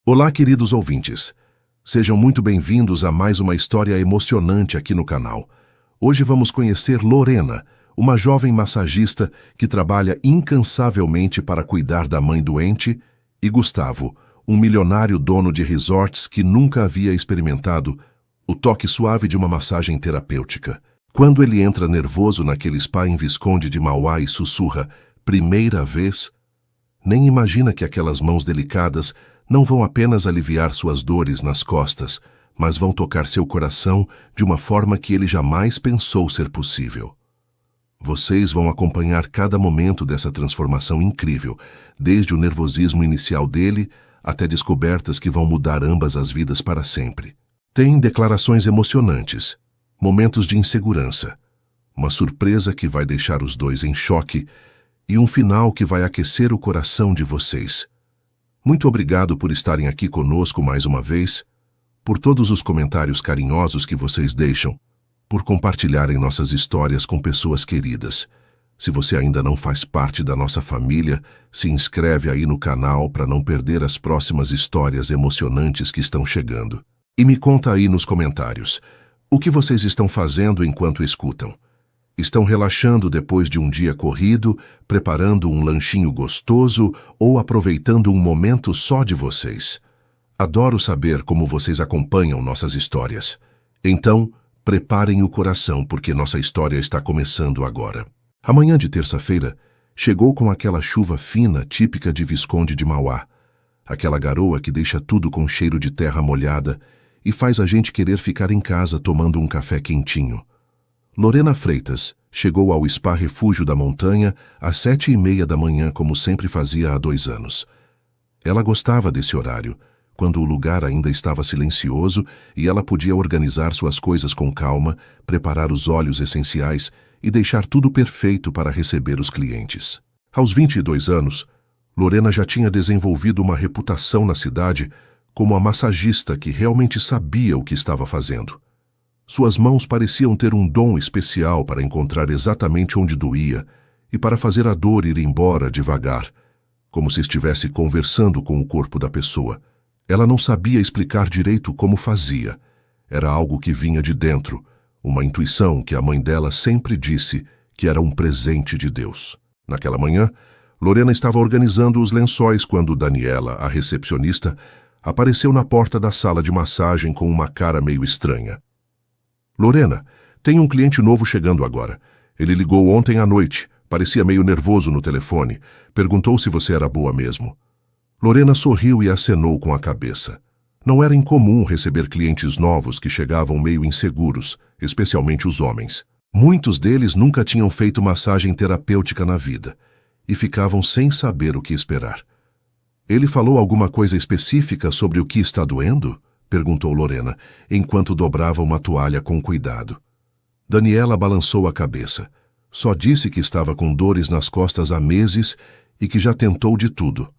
Olá, queridos ouvintes. Sejam muito bem-vindos a mais uma história emocionante aqui no canal. Hoje vamos conhecer Lorena, uma jovem massagista que trabalha incansavelmente para cuidar da mãe doente, e Gustavo, um milionário dono de resorts que nunca havia experimentado o toque suave de uma massagem terapêutica. Quando ele entra nervoso naquele spa em Visconde de Mauá e sussurra, primeira vez, nem imagina que aquelas mãos delicadas não vão apenas aliviar suas dores nas costas, mas vão tocar seu coração de uma forma que ele jamais pensou ser possível. Vocês vão acompanhar cada momento dessa transformação incrível, desde o nervosismo inicial dele até descobertas que vão mudar ambas as vidas para sempre. Tem declarações emocionantes, momentos de insegurança, uma surpresa que vai deixar os dois em choque e um final que vai aquecer o coração de vocês. Muito obrigado por estarem aqui conosco mais uma vez, por todos os comentários carinhosos que vocês deixam, por compartilharem nossas histórias com pessoas queridas. Se você ainda não faz parte da nossa família, se inscreve aí no canal para não perder as próximas histórias emocionantes que estão chegando. E me conta aí nos comentários, o que vocês estão fazendo enquanto escutam? Estão relaxando depois de um dia corrido, preparando um lanchinho gostoso ou aproveitando um momento só de vocês? Adoro saber como vocês acompanham nossas histórias. Então, preparem o coração porque nossa história está começando agora. A manhã de terça-feira chegou com aquela chuva fina típica de Visconde de Mauá. Aquela garoa que deixa tudo com cheiro de terra molhada e faz a gente querer ficar em casa tomando um café quentinho. Lorena Freitas chegou ao Spa Refúgio da Montanha às 7h30 da manhã, como sempre fazia há 2 anos. Ela gostava desse horário, quando o lugar ainda estava silencioso e ela podia organizar suas coisas com calma, preparar os óleos essenciais e deixar tudo perfeito para receber os clientes. Aos 22 anos, Lorena já tinha desenvolvido uma reputação na cidade como a massagista que realmente sabia o que estava fazendo. Suas mãos pareciam ter um dom especial para encontrar exatamente onde doía e para fazer a dor ir embora devagar, como se estivesse conversando com o corpo da pessoa. Ela não sabia explicar direito como fazia. Era algo que vinha de dentro, uma intuição que a mãe dela sempre disse que era um presente de Deus. Naquela manhã, Lorena estava organizando os lençóis quando Daniela, a recepcionista, apareceu na porta da sala de massagem com uma cara meio estranha. Lorena, tem um cliente novo chegando agora. Ele ligou ontem à noite, parecia meio nervoso no telefone. Perguntou se você era boa mesmo. Lorena sorriu e acenou com a cabeça. Não era incomum receber clientes novos que chegavam meio inseguros, especialmente os homens. Muitos deles nunca tinham feito massagem terapêutica na vida e ficavam sem saber o que esperar. Ele falou alguma coisa específica sobre o que está doendo? Perguntou Lorena, enquanto dobrava uma toalha com cuidado. Daniela balançou a cabeça. Só disse que estava com dores nas costas há meses e que já tentou de tudo.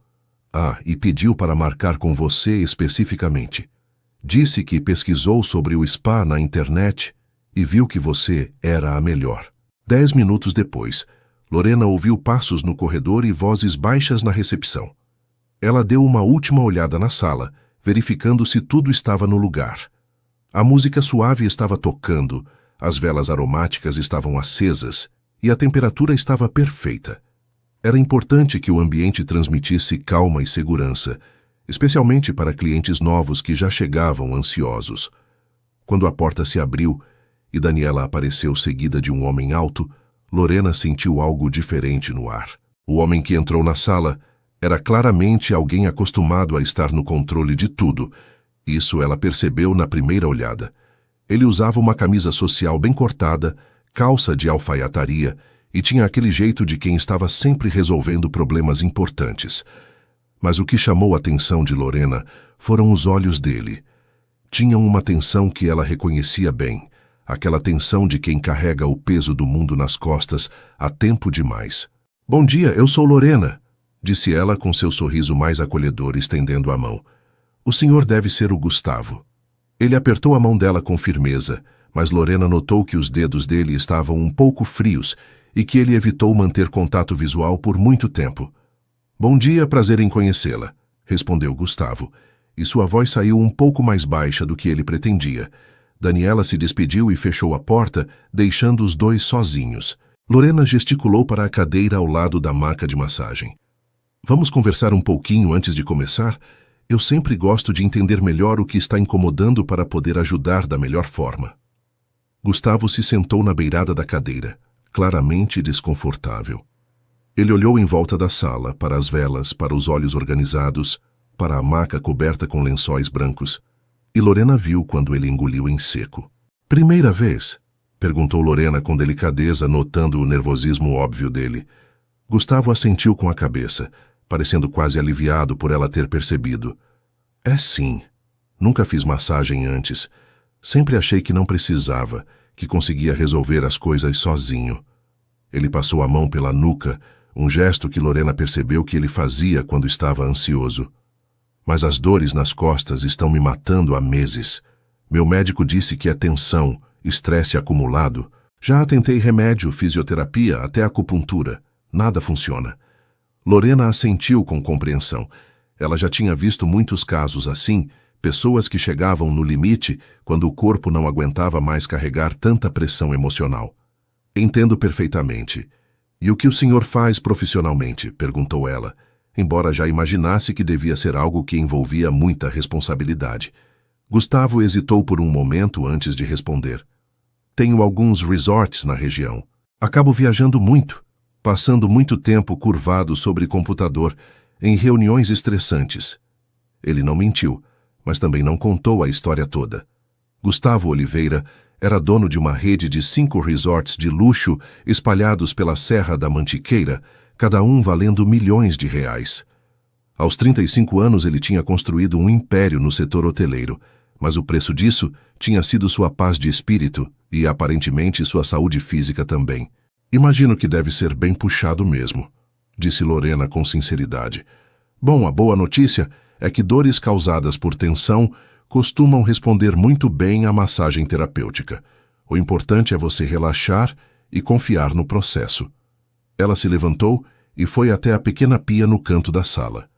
E pediu para marcar com você especificamente. Disse que pesquisou sobre o spa na internet e viu que você era a melhor. 10 minutos depois, Lorena ouviu passos no corredor e vozes baixas na recepção. Ela deu uma última olhada na sala, verificando se tudo estava no lugar. A música suave estava tocando, as velas aromáticas estavam acesas e a temperatura estava perfeita. Era importante que o ambiente transmitisse calma e segurança, especialmente para clientes novos que já chegavam ansiosos. Quando a porta se abriu e Daniela apareceu seguida de um homem alto, Lorena sentiu algo diferente no ar. O homem que entrou na sala era claramente alguém acostumado a estar no controle de tudo. Isso ela percebeu na primeira olhada. Ele usava uma camisa social bem cortada, calça de alfaiataria e tinha aquele jeito de quem estava sempre resolvendo problemas importantes. Mas o que chamou a atenção de Lorena foram os olhos dele. Tinham uma tensão que ela reconhecia bem, aquela tensão de quem carrega o peso do mundo nas costas há tempo demais. "Bom dia, eu sou Lorena", disse ela com seu sorriso mais acolhedor, estendendo a mão. "O senhor deve ser o Gustavo." Ele apertou a mão dela com firmeza, mas Lorena notou que os dedos dele estavam um pouco frios e que ele evitou manter contato visual por muito tempo. "Bom dia, prazer em conhecê-la", respondeu Gustavo. e sua voz saiu um pouco mais baixa do que ele pretendia. Daniela se despediu e fechou a porta, deixando os dois sozinhos. Lorena gesticulou para a cadeira ao lado da maca de massagem. Vamos conversar um pouquinho antes de começar? Eu sempre gosto de entender melhor o que está incomodando para poder ajudar da melhor forma. Gustavo se sentou na beirada da cadeira, claramente desconfortável. Ele olhou em volta da sala, para as velas, para os olhos organizados, para a maca coberta com lençóis brancos, e Lorena viu quando ele engoliu em seco. Primeira vez? Perguntou Lorena com delicadeza, notando o nervosismo óbvio dele. Gustavo assentiu com a cabeça, parecendo quase aliviado por ela ter percebido. É sim. Nunca fiz massagem antes. Sempre achei que não precisava, que conseguia resolver as coisas sozinho. Ele passou a mão pela nuca, um gesto que Lorena percebeu que ele fazia quando estava ansioso. Mas as dores nas costas estão me matando há meses. Meu médico disse que é tensão, estresse acumulado. Já tentei remédio, fisioterapia, até acupuntura. Nada funciona. Lorena assentiu com compreensão. Ela já tinha visto muitos casos assim, pessoas que chegavam no limite quando o corpo não aguentava mais carregar tanta pressão emocional. Entendo perfeitamente. E o que o senhor faz profissionalmente? Perguntou ela, embora já imaginasse que devia ser algo que envolvia muita responsabilidade. Gustavo hesitou por um momento antes de responder. Tenho alguns resorts na região. Acabo viajando muito, passando muito tempo curvado sobre computador, em reuniões estressantes. Ele não mentiu, mas também não contou a história toda. Gustavo Oliveira era dono de uma rede de 5 resorts de luxo espalhados pela Serra da Mantiqueira, cada um valendo milhões de reais. Aos 35 anos ele tinha construído um império no setor hoteleiro, mas o preço disso tinha sido sua paz de espírito e, aparentemente, sua saúde física também. Imagino que deve ser bem puxado mesmo, disse Lorena com sinceridade. Bom, a boa notícia é que dores causadas por tensão costumam responder muito bem à massagem terapêutica. O importante é você relaxar e confiar no processo. Ela se levantou e foi até a pequena pia no canto da sala.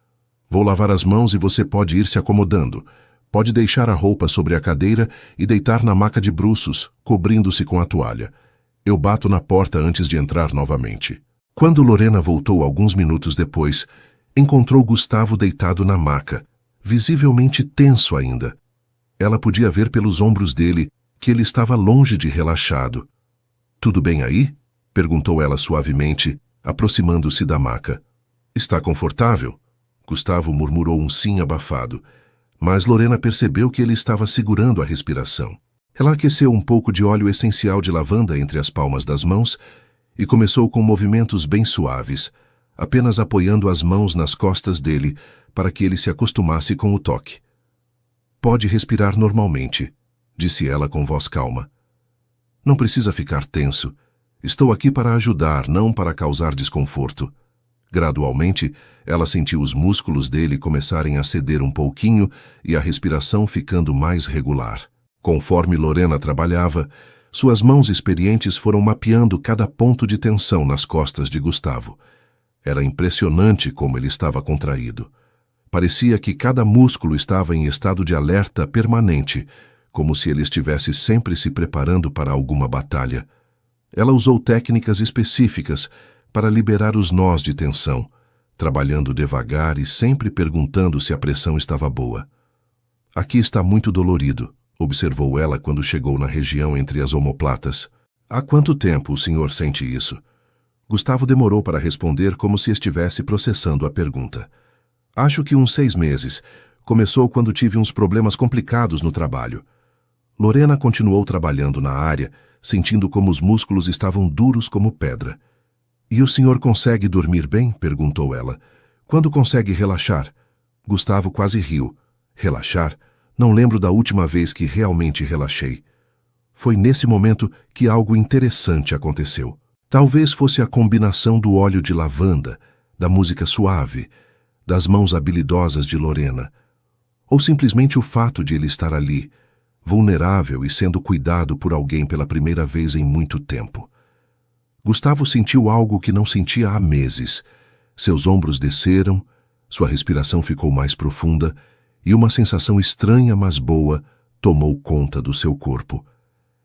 Vou lavar as mãos e você pode ir se acomodando. Pode deixar a roupa sobre a cadeira e deitar na maca de bruços, cobrindo-se com a toalha. Eu bato na porta antes de entrar novamente. Quando Lorena voltou alguns minutos depois, encontrou Gustavo deitado na maca, visivelmente tenso ainda. Ela podia ver pelos ombros dele que ele estava longe de relaxado. Tudo bem aí? Perguntou ela suavemente, aproximando-se da maca. Está confortável? Gustavo murmurou um sim abafado, mas Lorena percebeu que ele estava segurando a respiração. Ela aqueceu um pouco de óleo essencial de lavanda entre as palmas das mãos e começou com movimentos bem suaves, apenas apoiando as mãos nas costas dele para que ele se acostumasse com o toque. Pode respirar normalmente, disse ela com voz calma. Não precisa ficar tenso. Estou aqui para ajudar, não para causar desconforto. Gradualmente, ela sentiu os músculos dele começarem a ceder um pouquinho e a respiração ficando mais regular. Conforme Lorena trabalhava, suas mãos experientes foram mapeando cada ponto de tensão nas costas de Gustavo. Era impressionante como ele estava contraído. Parecia que cada músculo estava em estado de alerta permanente, como se ele estivesse sempre se preparando para alguma batalha. Ela usou técnicas específicas para liberar os nós de tensão, trabalhando devagar e sempre perguntando se a pressão estava boa. Aqui está muito dolorido, observou ela quando chegou na região entre as omoplatas. Há quanto tempo o senhor sente isso? Gustavo demorou para responder como se estivesse processando a pergunta. Acho que uns 6 meses. Começou quando tive uns problemas complicados no trabalho. Lorena continuou trabalhando na área, sentindo como os músculos estavam duros como pedra. E o senhor consegue dormir bem? Perguntou ela. Quando consegue relaxar? Gustavo quase riu. Relaxar? Não lembro da última vez que realmente relaxei. Foi nesse momento que algo interessante aconteceu. Talvez fosse a combinação do óleo de lavanda, da música suave, das mãos habilidosas de Lorena, ou simplesmente o fato de ele estar ali, vulnerável e sendo cuidado por alguém pela primeira vez em muito tempo. Gustavo sentiu algo que não sentia há meses. Seus ombros desceram, sua respiração ficou mais profunda e uma sensação estranha, mas boa, tomou conta do seu corpo.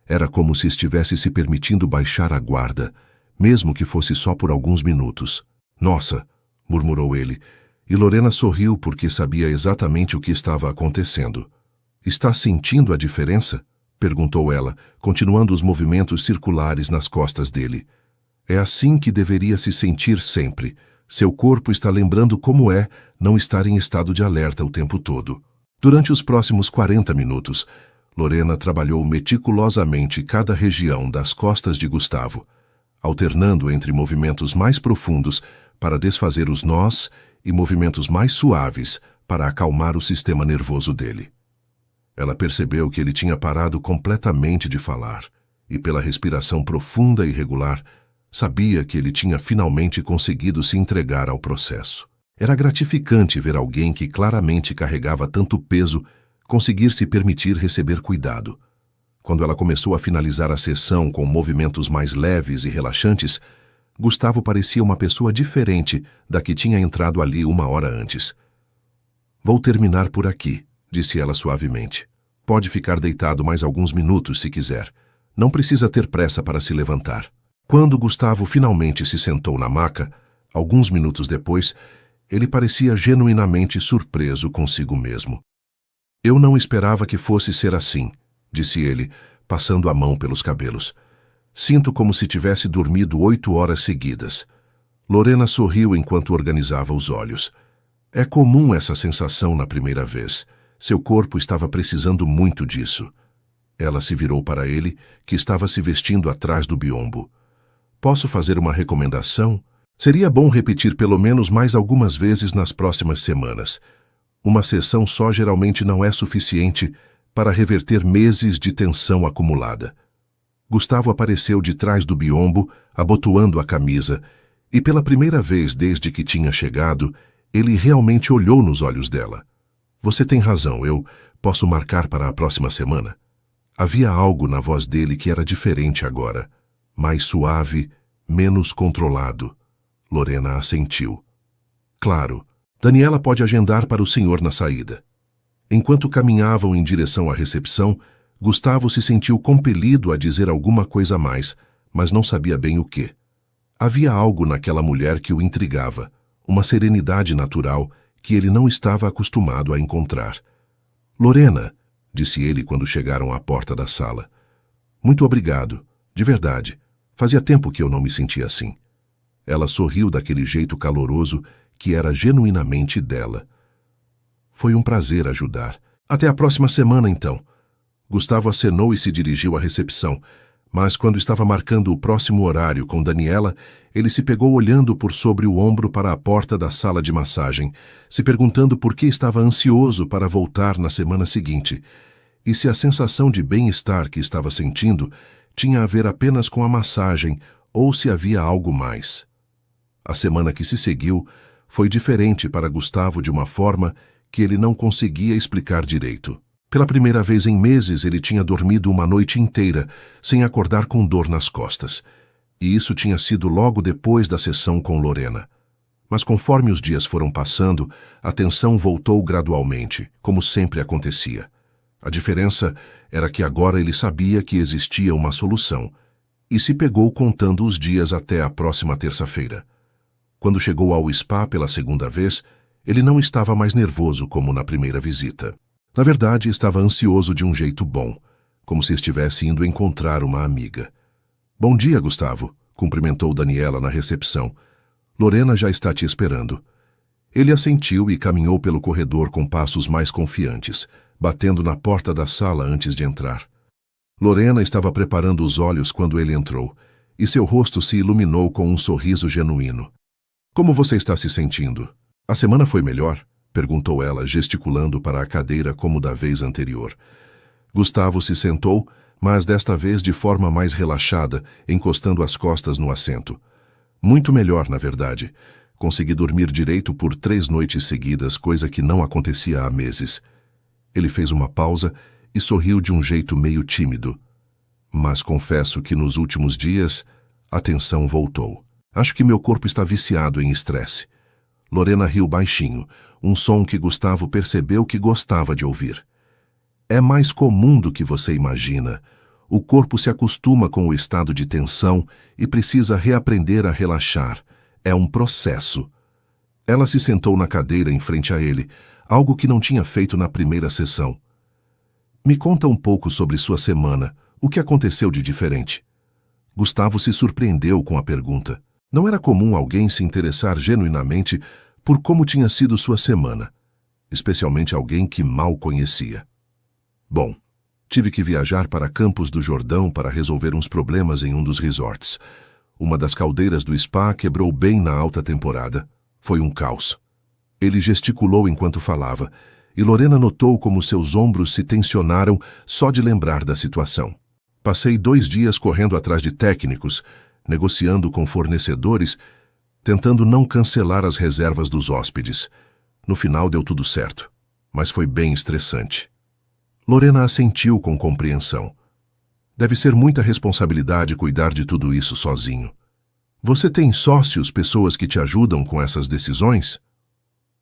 Era como se estivesse se permitindo baixar a guarda, mesmo que fosse só por alguns minutos. Nossa, murmurou ele, e Lorena sorriu porque sabia exatamente o que estava acontecendo. Está sentindo a diferença? Perguntou ela, continuando os movimentos circulares nas costas dele. É assim que deveria se sentir sempre. Seu corpo está lembrando como é não estar em estado de alerta o tempo todo. Durante os próximos 40 minutos, Lorena trabalhou meticulosamente cada região das costas de Gustavo, alternando entre movimentos mais profundos para desfazer os nós e movimentos mais suaves para acalmar o sistema nervoso dele. Ela percebeu que ele tinha parado completamente de falar e, pela respiração profunda e regular, sabia que ele tinha finalmente conseguido se entregar ao processo. Era gratificante ver alguém que claramente carregava tanto peso conseguir se permitir receber cuidado. Quando ela começou a finalizar a sessão com movimentos mais leves e relaxantes, Gustavo parecia uma pessoa diferente da que tinha entrado ali uma hora antes. Vou terminar por aqui, disse ela suavemente. Pode ficar deitado mais alguns minutos se quiser. Não precisa ter pressa para se levantar. Quando Gustavo finalmente se sentou na maca, alguns minutos depois, ele parecia genuinamente surpreso consigo mesmo. Eu não esperava que fosse ser assim, disse ele, passando a mão pelos cabelos. Sinto como se tivesse dormido 8 horas seguidas. Lorena sorriu enquanto organizava os olhos. É comum essa sensação na primeira vez. Seu corpo estava precisando muito disso. Ela se virou para ele, que estava se vestindo atrás do biombo. Posso fazer uma recomendação? Seria bom repetir pelo menos mais algumas vezes nas próximas semanas. Uma sessão só geralmente não é suficiente para reverter meses de tensão acumulada. Gustavo apareceu de trás do biombo, abotoando a camisa, e pela primeira vez desde que tinha chegado, ele realmente olhou nos olhos dela. Você tem razão, eu posso marcar para a próxima semana? Havia algo na voz dele que era diferente agora, mais suave, menos controlado. Lorena assentiu. Claro, Daniela pode agendar para o senhor na saída. Enquanto caminhavam em direção à recepção, Gustavo se sentiu compelido a dizer alguma coisa a mais, mas não sabia bem o quê. Havia algo naquela mulher que o intrigava, uma serenidade natural que ele não estava acostumado a encontrar. Lorena, disse ele quando chegaram à porta da sala. Muito obrigado, de verdade. Fazia tempo que eu não me sentia assim. Ela sorriu daquele jeito caloroso que era genuinamente dela. Foi um prazer ajudar. Até a próxima semana, então. Gustavo acenou e se dirigiu à recepção, mas quando estava marcando o próximo horário com Daniela, ele se pegou olhando por sobre o ombro para a porta da sala de massagem, se perguntando por que estava ansioso para voltar na semana seguinte, e se a sensação de bem-estar que estava sentindo tinha a ver apenas com a massagem ou se havia algo mais. A semana que se seguiu foi diferente para Gustavo de uma forma que ele não conseguia explicar direito. Pela primeira vez em meses, ele tinha dormido uma noite inteira, sem acordar com dor nas costas. E isso tinha sido logo depois da sessão com Lorena. Mas conforme os dias foram passando, a tensão voltou gradualmente, como sempre acontecia. A diferença era que agora ele sabia que existia uma solução, e se pegou contando os dias até a próxima terça-feira. Quando chegou ao spa pela segunda vez, ele não estava mais nervoso como na primeira visita. Na verdade, estava ansioso de um jeito bom, como se estivesse indo encontrar uma amiga. Bom dia, Gustavo, cumprimentou Daniela na recepção. Lorena já está te esperando. Ele assentiu e caminhou pelo corredor com passos mais confiantes, batendo na porta da sala antes de entrar. Lorena estava preparando os olhos quando ele entrou, e seu rosto se iluminou com um sorriso genuíno. Como você está se sentindo? A semana foi melhor? Perguntou ela, gesticulando para a cadeira como da vez anterior. Gustavo se sentou, mas desta vez de forma mais relaxada, encostando as costas no assento. Muito melhor, na verdade. Consegui dormir direito por 3 noites seguidas, coisa que não acontecia há meses. Ele fez uma pausa e sorriu de um jeito meio tímido. Mas confesso que nos últimos dias a tensão voltou. Acho que meu corpo está viciado em estresse. Lorena riu baixinho, um som que Gustavo percebeu que gostava de ouvir. É mais comum do que você imagina. O corpo se acostuma com o estado de tensão e precisa reaprender a relaxar. É um processo. Ela se sentou na cadeira em frente a ele, algo que não tinha feito na primeira sessão. Me conta um pouco sobre sua semana. O que aconteceu de diferente? Gustavo se surpreendeu com a pergunta. Não era comum alguém se interessar genuinamente por como tinha sido sua semana, especialmente alguém que mal conhecia. Bom, tive que viajar para Campos do Jordão para resolver uns problemas em um dos resorts. Uma das caldeiras do spa quebrou bem na alta temporada. Foi um caos. Ele gesticulou enquanto falava, e Lorena notou como seus ombros se tensionaram só de lembrar da situação. Passei 2 dias correndo atrás de técnicos, negociando com fornecedores, tentando não cancelar as reservas dos hóspedes. No final deu tudo certo, mas foi bem estressante. Lorena assentiu com compreensão. Deve ser muita responsabilidade cuidar de tudo isso sozinho. Você tem sócios, pessoas que te ajudam com essas decisões?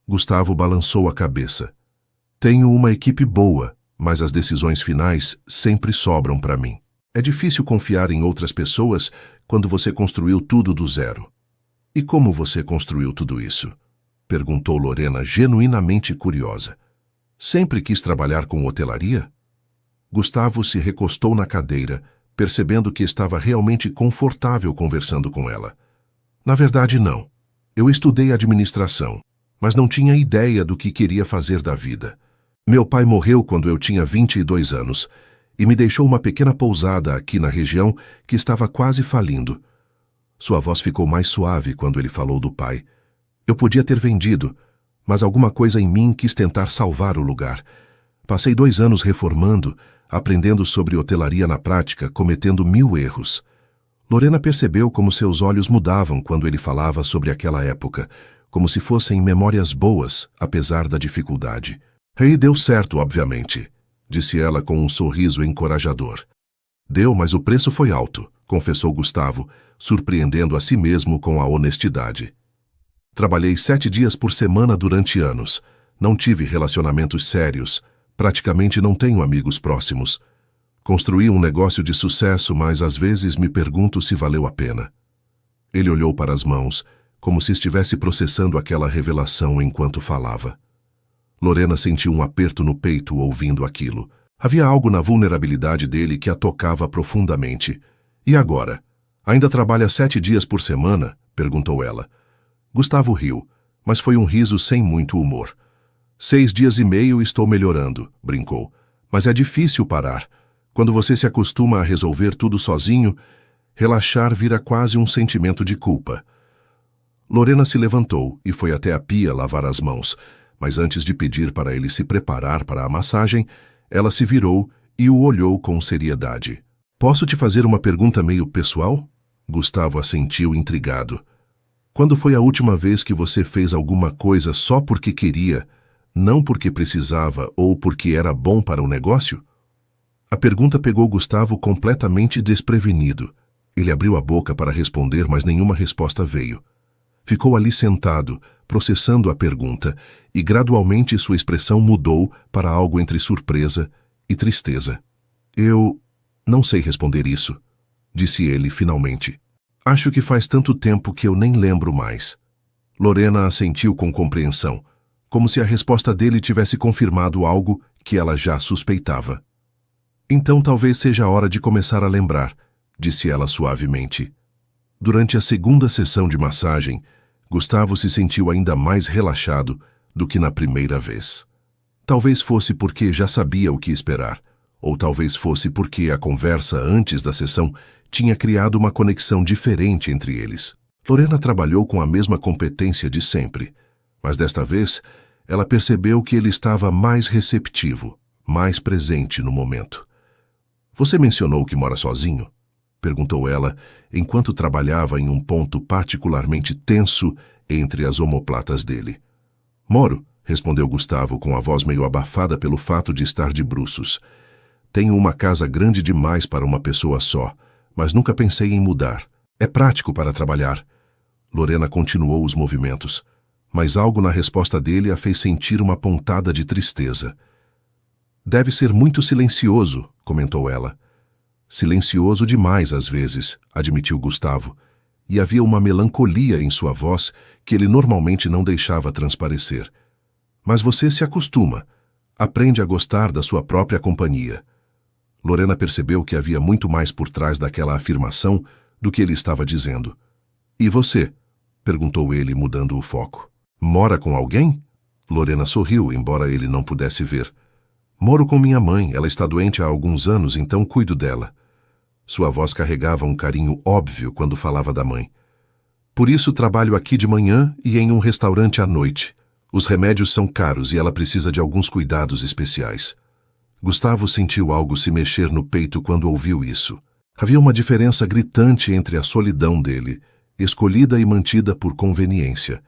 Gustavo balançou a cabeça. Tenho uma equipe boa, mas as decisões finais sempre sobram para mim. É difícil confiar em outras pessoas quando você construiu tudo do zero. E como você construiu tudo isso? Perguntou Lorena, genuinamente curiosa. Sempre quis trabalhar com hotelaria? Gustavo se recostou na cadeira, percebendo que estava realmente confortável conversando com ela. Na verdade, não. Eu estudei administração, mas não tinha ideia do que queria fazer da vida. Meu pai morreu quando eu tinha 22 anos e me deixou uma pequena pousada aqui na região que estava quase falindo. Sua voz ficou mais suave quando ele falou do pai. Eu podia ter vendido, mas alguma coisa em mim quis tentar salvar o lugar. Passei 2 anos reformando, aprendendo sobre hotelaria na prática, cometendo 1000 erros. Lorena percebeu como seus olhos mudavam quando ele falava sobre aquela época, como se fossem memórias boas, apesar da dificuldade. E deu certo, obviamente, disse ela com um sorriso encorajador. Deu, mas o preço foi alto, confessou Gustavo, surpreendendo a si mesmo com a honestidade. Trabalhei 7 dias por semana durante anos. Não tive relacionamentos sérios. Praticamente não tenho amigos próximos. Construí um negócio de sucesso, mas às vezes me pergunto se valeu a pena. Ele olhou para as mãos, como se estivesse processando aquela revelação enquanto falava. Lorena sentiu um aperto no peito ouvindo aquilo. Havia algo na vulnerabilidade dele que a tocava profundamente. E agora? Ainda trabalha 7 dias por semana? Perguntou ela. Gustavo riu, mas foi um riso sem muito humor. 6 dias e meio estou melhorando, brincou. Mas é difícil parar. Quando você se acostuma a resolver tudo sozinho, relaxar vira quase um sentimento de culpa. Lorena se levantou e foi até a pia lavar as mãos, mas antes de pedir para ele se preparar para a massagem, ela se virou e o olhou com seriedade. Posso te fazer uma pergunta meio pessoal? Gustavo assentiu intrigado. Quando foi a última vez que você fez alguma coisa só porque queria, não porque precisava ou porque era bom para o negócio? A pergunta pegou Gustavo completamente desprevenido. Ele abriu a boca para responder, mas nenhuma resposta veio. Ficou ali sentado, processando a pergunta, e gradualmente sua expressão mudou para algo entre surpresa e tristeza. Eu não sei responder isso, disse ele finalmente. Acho que faz tanto tempo que eu nem lembro mais. Lorena assentiu com compreensão, como se a resposta dele tivesse confirmado algo que ela já suspeitava. Então talvez seja a hora de começar a lembrar, disse ela suavemente. Durante a segunda sessão de massagem, Gustavo se sentiu ainda mais relaxado do que na primeira vez. Talvez fosse porque já sabia o que esperar, ou talvez fosse porque a conversa antes da sessão tinha criado uma conexão diferente entre eles. Lorena trabalhou com a mesma competência de sempre, mas desta vez ela percebeu que ele estava mais receptivo, mais presente no momento. Você mencionou que mora sozinho? Perguntou ela, enquanto trabalhava em um ponto particularmente tenso entre as omoplatas dele. Moro, respondeu Gustavo com a voz meio abafada pelo fato de estar de bruços. Tenho uma casa grande demais para uma pessoa só, mas nunca pensei em mudar. É prático para trabalhar. Lorena continuou os movimentos. mas algo na resposta dele a fez sentir uma pontada de tristeza. Deve ser muito silencioso, comentou ela. Silencioso demais às vezes, admitiu Gustavo, e havia uma melancolia em sua voz que ele normalmente não deixava transparecer. Mas você se acostuma, aprende a gostar da sua própria companhia. Lorena percebeu que havia muito mais por trás daquela afirmação do que ele estava dizendo. E você? Perguntou ele, mudando o foco. Mora com alguém? Lorena sorriu, embora ele não pudesse ver. Moro com minha mãe, ela está doente há alguns anos, então cuido dela. Sua voz carregava um carinho óbvio quando falava da mãe. Por isso trabalho aqui de manhã e em um restaurante à noite. Os remédios são caros e ela precisa de alguns cuidados especiais. Gustavo sentiu algo se mexer no peito quando ouviu isso. Havia uma diferença gritante entre a solidão dele, escolhida e mantida por conveniência,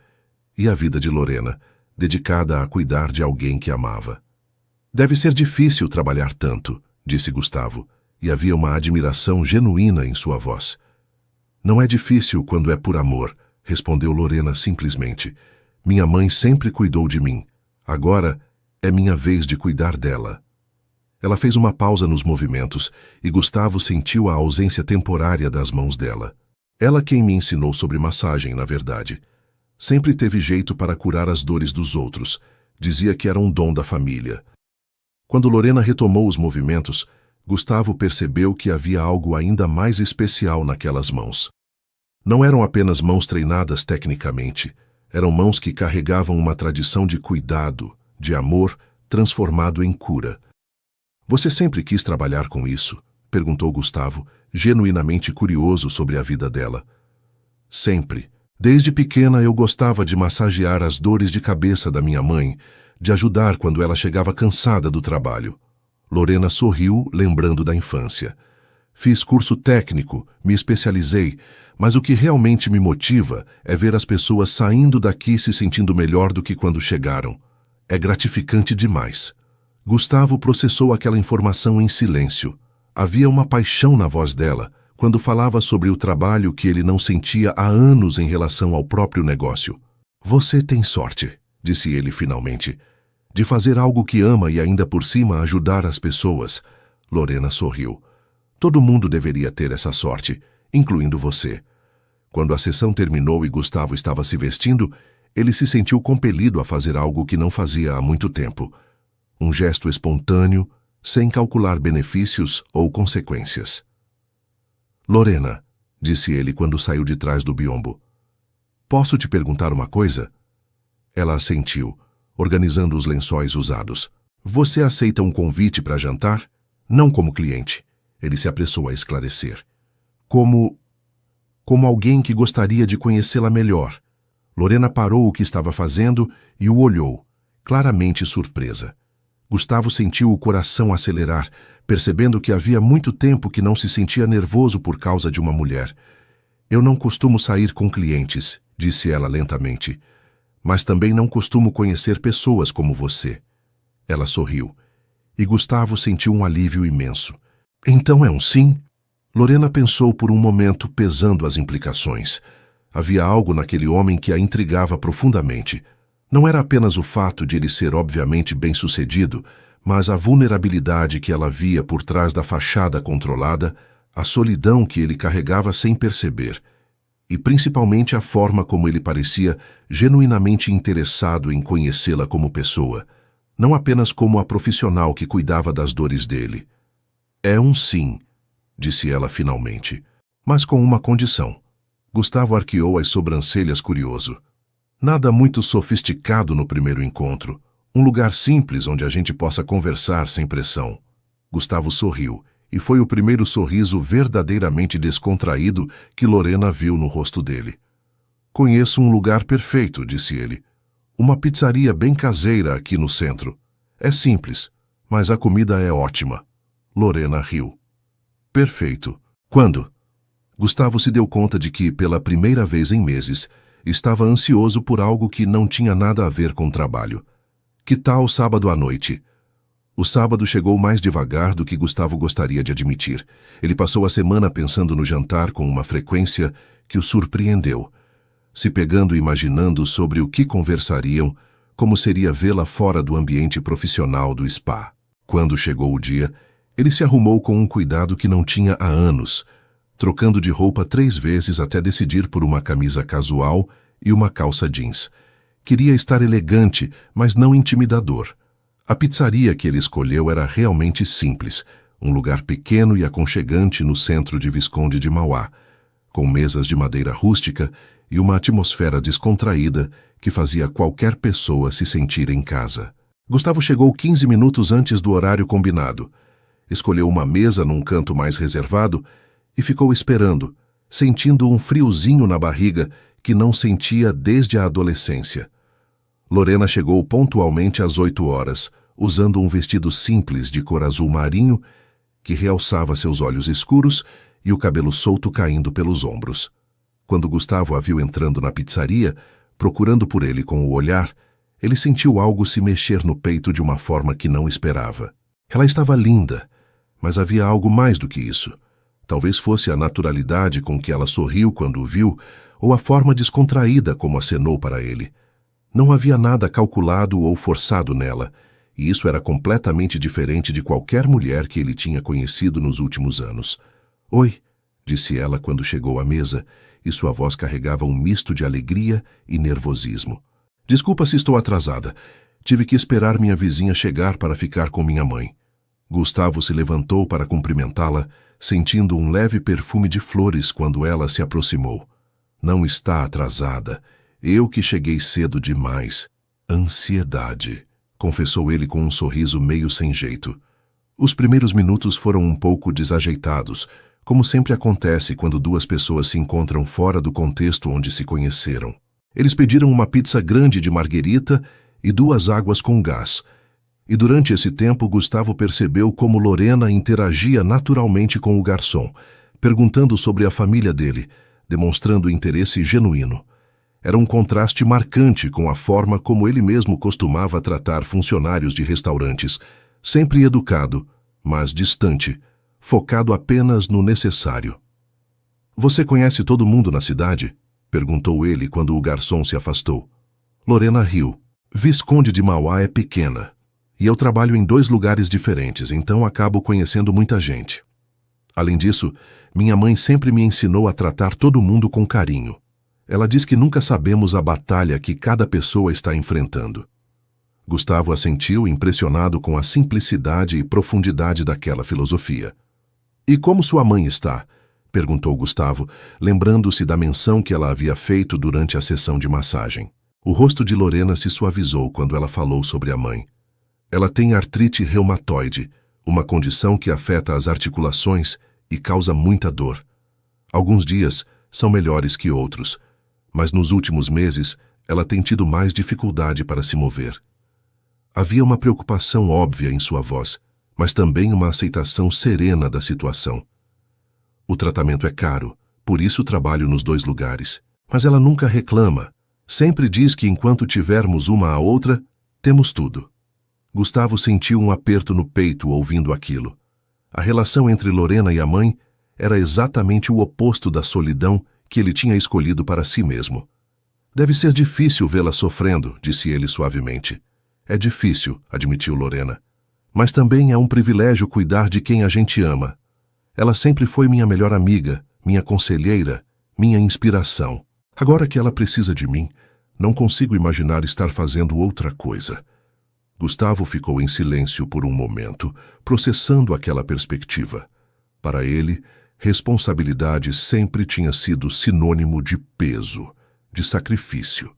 e a vida de Lorena, dedicada a cuidar de alguém que amava. Deve ser difícil trabalhar tanto, disse Gustavo, e havia uma admiração genuína em sua voz. Não é difícil quando é por amor, respondeu Lorena simplesmente. Minha mãe sempre cuidou de mim. Agora é minha vez de cuidar dela. Ela fez uma pausa nos movimentos e Gustavo sentiu a ausência temporária das mãos dela. Ela quem me ensinou sobre massagem, na verdade. Sempre teve jeito para curar as dores dos outros. Dizia que era um dom da família. Quando Lorena retomou os movimentos, Gustavo percebeu que havia algo ainda mais especial naquelas mãos. Não eram apenas mãos treinadas tecnicamente, eram mãos que carregavam uma tradição de cuidado, de amor, transformado em cura. Você sempre quis trabalhar com isso? Perguntou Gustavo, genuinamente curioso sobre a vida dela. Sempre. Desde pequena eu gostava de massagear as dores de cabeça da minha mãe, de ajudar quando ela chegava cansada do trabalho. Lorena sorriu, lembrando da infância. Fiz curso técnico, me especializei, mas o que realmente me motiva é ver as pessoas saindo daqui se sentindo melhor do que quando chegaram. É gratificante demais. Gustavo processou aquela informação em silêncio. Havia uma paixão na voz dela, quando falava sobre o trabalho que ele não sentia há anos em relação ao próprio negócio. Você tem sorte, disse ele finalmente, de fazer algo que ama e ainda por cima ajudar as pessoas. Lorena sorriu. Todo mundo deveria ter essa sorte, incluindo você. Quando a sessão terminou e Gustavo estava se vestindo, ele se sentiu compelido a fazer algo que não fazia há muito tempo. Um gesto espontâneo, sem calcular benefícios ou consequências. Lorena, disse ele quando saiu de trás do biombo. Posso te perguntar uma coisa? Ela assentiu, organizando os lençóis usados. Você aceita um convite para jantar? Não como cliente. Ele se apressou a esclarecer. Como alguém que gostaria de conhecê-la melhor. Lorena parou o que estava fazendo e o olhou, claramente surpresa. Gustavo sentiu o coração acelerar, percebendo que havia muito tempo que não se sentia nervoso por causa de uma mulher. Eu não costumo sair com clientes, disse ela lentamente, mas também não costumo conhecer pessoas como você. Ela sorriu, e Gustavo sentiu um alívio imenso. Então é um sim? Lorena pensou por um momento, pesando as implicações. Havia algo naquele homem que a intrigava profundamente. Não era apenas o fato de ele ser obviamente bem-sucedido, mas a vulnerabilidade que ela via por trás da fachada controlada, a solidão que ele carregava sem perceber, e principalmente a forma como ele parecia genuinamente interessado em conhecê-la como pessoa, não apenas como a profissional que cuidava das dores dele. É um sim, disse ela finalmente, mas com uma condição. Gustavo arqueou as sobrancelhas curioso. Nada muito sofisticado no primeiro encontro. Um lugar simples onde a gente possa conversar sem pressão. Gustavo sorriu, e foi o primeiro sorriso verdadeiramente descontraído que Lorena viu no rosto dele. Conheço um lugar perfeito, disse ele. Uma pizzaria bem caseira aqui no centro. É simples, mas a comida é ótima. Lorena riu. Perfeito. Quando? Gustavo se deu conta de que, pela primeira vez em meses, estava ansioso por algo que não tinha nada a ver com o trabalho. Que tal sábado à noite? O sábado chegou mais devagar do que Gustavo gostaria de admitir. Ele passou a semana pensando no jantar com uma frequência que o surpreendeu. se pegando e imaginando sobre o que conversariam, como seria vê-la fora do ambiente profissional do spa. Quando chegou o dia, ele se arrumou com um cuidado que não tinha há anos, trocando de roupa 3 vezes até decidir por uma camisa casual e uma calça jeans. Queria estar elegante, mas não intimidador. A pizzaria que ele escolheu era realmente simples, um lugar pequeno e aconchegante no centro de Visconde de Mauá, com mesas de madeira rústica e uma atmosfera descontraída que fazia qualquer pessoa se sentir em casa. Gustavo chegou 15 minutos antes do horário combinado. Escolheu uma mesa num canto mais reservado e ficou esperando, sentindo um friozinho na barriga que não sentia desde a adolescência. Lorena chegou pontualmente às 8 horas, usando um vestido simples de cor azul marinho que realçava seus olhos escuros e o cabelo solto caindo pelos ombros. Quando Gustavo a viu entrando na pizzaria, procurando por ele com o olhar, ele sentiu algo se mexer no peito de uma forma que não esperava. Ela estava linda, mas havia algo mais do que isso. Talvez fosse a naturalidade com que ela sorriu quando o viu, ou a forma descontraída como acenou para ele. Não havia nada calculado ou forçado nela, e isso era completamente diferente de qualquer mulher que ele tinha conhecido nos últimos anos. "Oi", disse ela quando chegou à mesa, e sua voz carregava um misto de alegria e nervosismo. "Desculpa se estou atrasada. Tive que esperar minha vizinha chegar para ficar com minha mãe." Gustavo se levantou para cumprimentá-la, sentindo um leve perfume de flores quando ela se aproximou. "Não está atrasada. Eu que cheguei cedo demais. Ansiedade", confessou ele com um sorriso meio sem jeito. Os primeiros minutos foram um pouco desajeitados, como sempre acontece quando 2 pessoas se encontram fora do contexto onde se conheceram. Eles pediram uma pizza grande de marguerita e 2 águas com gás. E durante esse tempo, Gustavo percebeu como Lorena interagia naturalmente com o garçom, perguntando sobre a família dele, demonstrando interesse genuíno. Era um contraste marcante com a forma como ele mesmo costumava tratar funcionários de restaurantes, sempre educado, mas distante, focado apenas no necessário. "Você conhece todo mundo na cidade?" perguntou ele quando o garçom se afastou. Lorena riu. "Visconde de Mauá é pequena, e eu trabalho em 2 lugares diferentes, então acabo conhecendo muita gente. Além disso, minha mãe sempre me ensinou a tratar todo mundo com carinho. Ela diz que nunca sabemos a batalha que cada pessoa está enfrentando." Gustavo assentiu, impressionado com a simplicidade e profundidade daquela filosofia. "E como sua mãe está?" perguntou Gustavo, lembrando-se da menção que ela havia feito durante a sessão de massagem. O rosto de Lorena se suavizou quando ela falou sobre a mãe. "Ela tem artrite reumatoide, uma condição que afeta as articulações e causa muita dor. Alguns dias são melhores que outros, mas nos últimos meses ela tem tido mais dificuldade para se mover." Havia uma preocupação óbvia em sua voz, mas também uma aceitação serena da situação. "O tratamento é caro, por isso trabalho nos 2 lugares. Mas ela nunca reclama. Sempre diz que enquanto tivermos uma à outra, temos tudo." Gustavo sentiu um aperto no peito ouvindo aquilo. A relação entre Lorena e a mãe era exatamente o oposto da solidão que ele tinha escolhido para si mesmo. "Deve ser difícil vê-la sofrendo", disse ele suavemente. "É difícil", admitiu Lorena. "Mas também é um privilégio cuidar de quem a gente ama. Ela sempre foi minha melhor amiga, minha conselheira, minha inspiração. Agora que ela precisa de mim, não consigo imaginar estar fazendo outra coisa." Gustavo ficou em silêncio por um momento, processando aquela perspectiva. Para ele, responsabilidade sempre tinha sido sinônimo de peso, de sacrifício.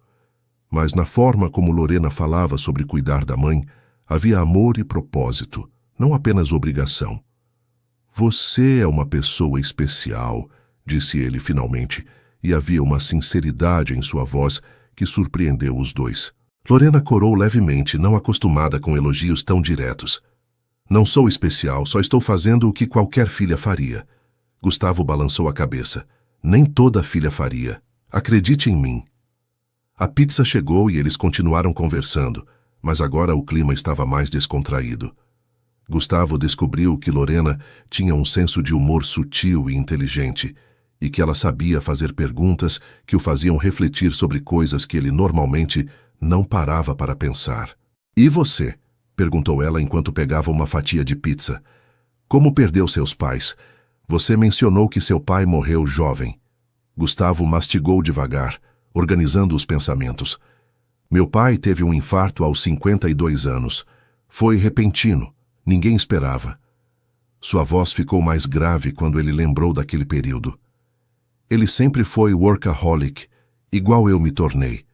Mas na forma como Lorena falava sobre cuidar da mãe, havia amor e propósito, não apenas obrigação. "Você é uma pessoa especial", disse ele finalmente, e havia uma sinceridade em sua voz que surpreendeu os 2. Lorena corou levemente, não acostumada com elogios tão diretos. "Não sou especial, só estou fazendo o que qualquer filha faria." Gustavo balançou a cabeça. "Nem toda filha faria. Acredite em mim." A pizza chegou e eles continuaram conversando, mas agora o clima estava mais descontraído. Gustavo descobriu que Lorena tinha um senso de humor sutil e inteligente, e que ela sabia fazer perguntas que o faziam refletir sobre coisas que ele normalmente não parava para pensar. "E você?", perguntou ela enquanto pegava uma fatia de pizza. "Como perdeu seus pais? Você mencionou que seu pai morreu jovem." Gustavo mastigou devagar, organizando os pensamentos. "Meu pai teve um infarto aos 52 anos. Foi repentino, ninguém esperava." Sua voz ficou mais grave quando ele lembrou daquele período. "Ele sempre foi workaholic, igual eu me tornei.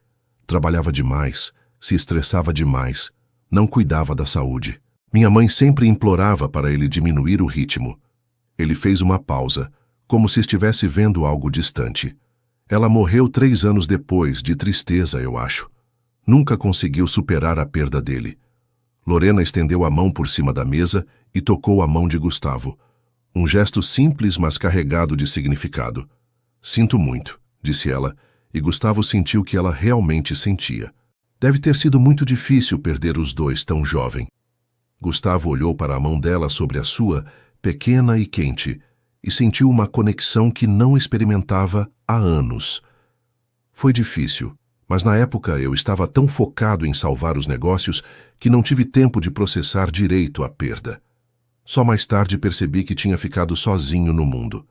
Trabalhava demais, se estressava demais, não cuidava da saúde. Minha mãe sempre implorava para ele diminuir o ritmo." Ele fez uma pausa, como se estivesse vendo algo distante. "Ela morreu 3 anos depois, de tristeza, eu acho. Nunca conseguiu superar a perda dele." Lorena estendeu a mão por cima da mesa e tocou a mão de Gustavo. Um gesto simples, mas carregado de significado. "Sinto muito", disse ela, e Gustavo sentiu que ela realmente sentia. "Deve ter sido muito difícil perder os dois tão jovem." Gustavo olhou para a mão dela sobre a sua, pequena e quente, e sentiu uma conexão que não experimentava há anos. "Foi difícil, mas na época eu estava tão focado em salvar os negócios que não tive tempo de processar direito a perda. Só mais tarde percebi que tinha ficado sozinho no mundo."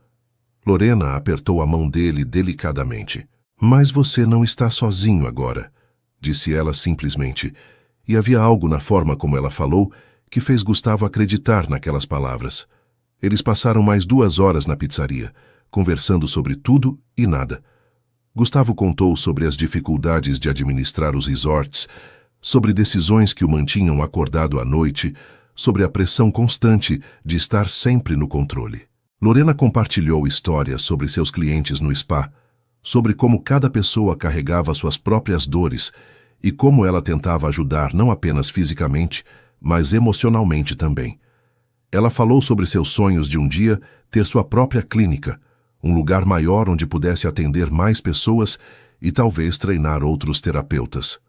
Lorena apertou a mão dele delicadamente. "Mas você não está sozinho agora", disse ela simplesmente, e havia algo na forma como ela falou que fez Gustavo acreditar naquelas palavras. Eles passaram mais 2 horas na pizzaria, conversando sobre tudo e nada. Gustavo contou sobre as dificuldades de administrar os resorts, sobre decisões que o mantinham acordado à noite, sobre a pressão constante de estar sempre no controle. Lorena compartilhou histórias sobre seus clientes no spa, sobre como cada pessoa carregava suas próprias dores e como ela tentava ajudar não apenas fisicamente, mas emocionalmente também. Ela falou sobre seus sonhos de um dia ter sua própria clínica, um lugar maior onde pudesse atender mais pessoas e talvez treinar outros terapeutas.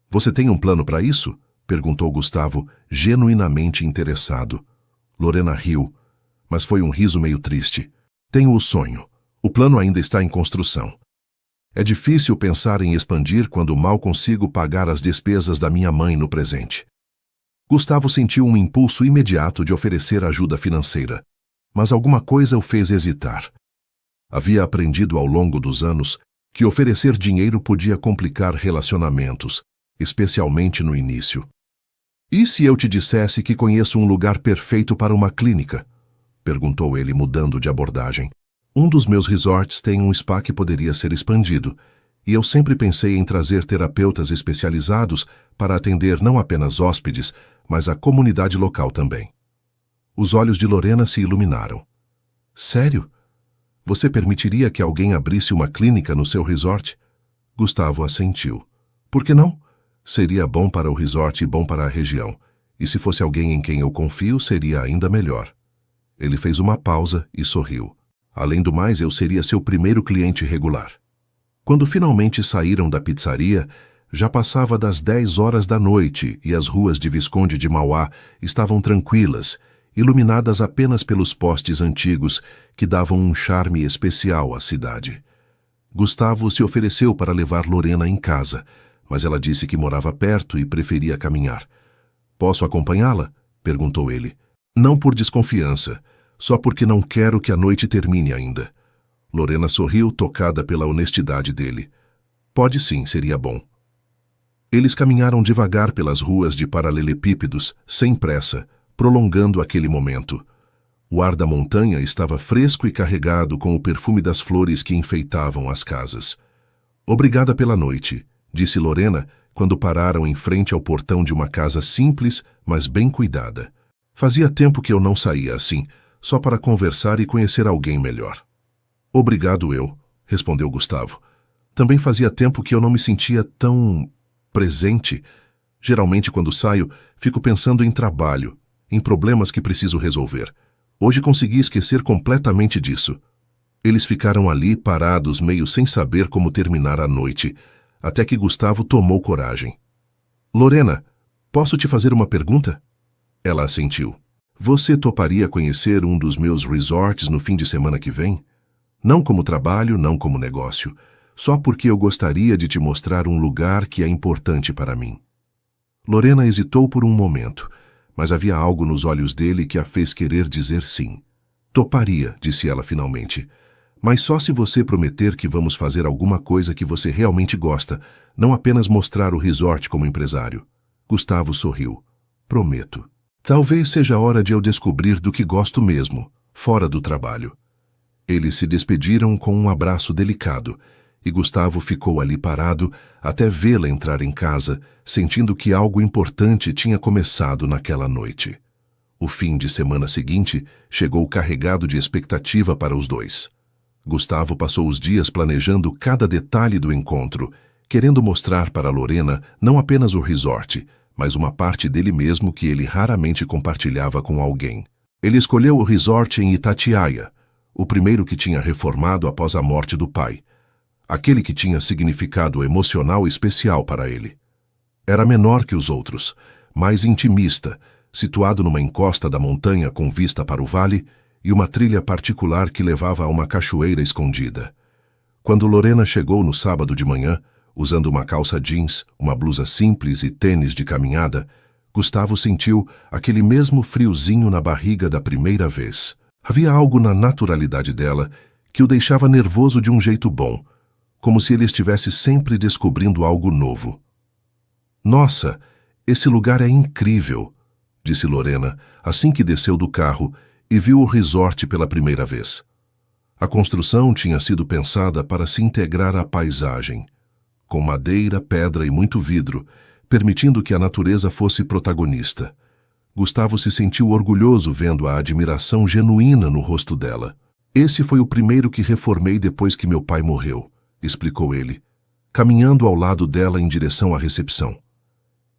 "Você tem um plano para isso?", perguntou Gustavo, genuinamente interessado. Lorena riu, mas foi um riso meio triste. "Tenho o sonho. O plano ainda está em construção. É difícil pensar em expandir quando mal consigo pagar as despesas da minha mãe no presente." Gustavo sentiu um impulso imediato de oferecer ajuda financeira, mas alguma coisa o fez hesitar. Havia aprendido ao longo dos anos que oferecer dinheiro podia complicar relacionamentos, especialmente no início. "E se eu te dissesse que conheço um lugar perfeito para uma clínica?", perguntou ele, mudando de abordagem. "Um dos meus resorts tem um spa que poderia ser expandido, e eu sempre pensei em trazer terapeutas especializados para atender não apenas hóspedes, mas a comunidade local também." Os olhos de Lorena se iluminaram. "Sério? Você permitiria que alguém abrisse uma clínica no seu resort?" Gustavo assentiu. "Por que não? Seria bom para o resort e bom para a região. E se fosse alguém em quem eu confio, seria ainda melhor." Ele fez uma pausa e sorriu. "Além do mais, eu seria seu primeiro cliente regular." Quando finalmente saíram da pizzaria, já passava das 10 horas da noite e as ruas de Visconde de Mauá estavam tranquilas, iluminadas apenas pelos postes antigos que davam um charme especial à cidade. Gustavo se ofereceu para levar Lorena em casa, mas ela disse que morava perto e preferia caminhar. "Posso acompanhá-la?", perguntou ele. "Não por desconfiança, só porque não quero que a noite termine ainda." Lorena sorriu, tocada pela honestidade dele. "Pode sim, seria bom." Eles caminharam devagar pelas ruas de paralelepípedos, sem pressa, prolongando aquele momento. O ar da montanha estava fresco e carregado com o perfume das flores que enfeitavam as casas. "Obrigada pela noite", disse Lorena, quando pararam em frente ao portão de uma casa simples, mas bem cuidada. "Fazia tempo que eu não saía assim, só para conversar e conhecer alguém melhor." "Obrigado eu", respondeu Gustavo. "Também fazia tempo que eu não me sentia tão presente. Geralmente, quando saio, fico pensando em trabalho, em problemas que preciso resolver. Hoje consegui esquecer completamente disso." Eles ficaram ali parados, meio sem saber como terminar a noite, até que Gustavo tomou coragem. "Lorena, posso te fazer uma pergunta?" Ela assentiu. "Você toparia conhecer um dos meus resorts no fim de semana que vem?" Não como trabalho, não como negócio. Só porque eu gostaria de te mostrar um lugar que é importante para mim. Lorena hesitou por um momento, mas havia algo nos olhos dele que a fez querer dizer sim. Toparia, disse ela finalmente. Mas só se você prometer que vamos fazer alguma coisa que você realmente gosta, não apenas mostrar o resort como empresário. Gustavo sorriu. Prometo. Talvez seja a hora de eu descobrir do que gosto mesmo, fora do trabalho. Eles se despediram com um abraço delicado, e Gustavo ficou ali parado até vê-la entrar em casa, sentindo que algo importante tinha começado naquela noite. O fim de semana seguinte chegou carregado de expectativa para os dois. Gustavo passou os dias planejando cada detalhe do encontro, querendo mostrar para Lorena não apenas o resort, mas uma parte dele mesmo que ele raramente compartilhava com alguém. Ele escolheu o resort em Itatiaia, o primeiro que tinha reformado após a morte do pai. Aquele que tinha significado emocional especial para ele. Era menor que os outros, mais intimista, situado numa encosta da montanha com vista para o vale e uma trilha particular que levava a uma cachoeira escondida. Quando Lorena chegou no sábado de manhã, usando uma calça jeans, uma blusa simples e tênis de caminhada, Gustavo sentiu aquele mesmo friozinho na barriga da primeira vez. Havia algo na naturalidade dela que o deixava nervoso de um jeito bom, como se ele estivesse sempre descobrindo algo novo. Nossa, esse lugar é incrível, disse Lorena, assim que desceu do carro e viu o resort pela primeira vez. A construção tinha sido pensada para se integrar à paisagem, com madeira, pedra e muito vidro, permitindo que a natureza fosse protagonista. Gustavo se sentiu orgulhoso vendo a admiração genuína no rosto dela. Esse foi o primeiro que reformei depois que meu pai morreu, explicou ele, caminhando ao lado dela em direção à recepção.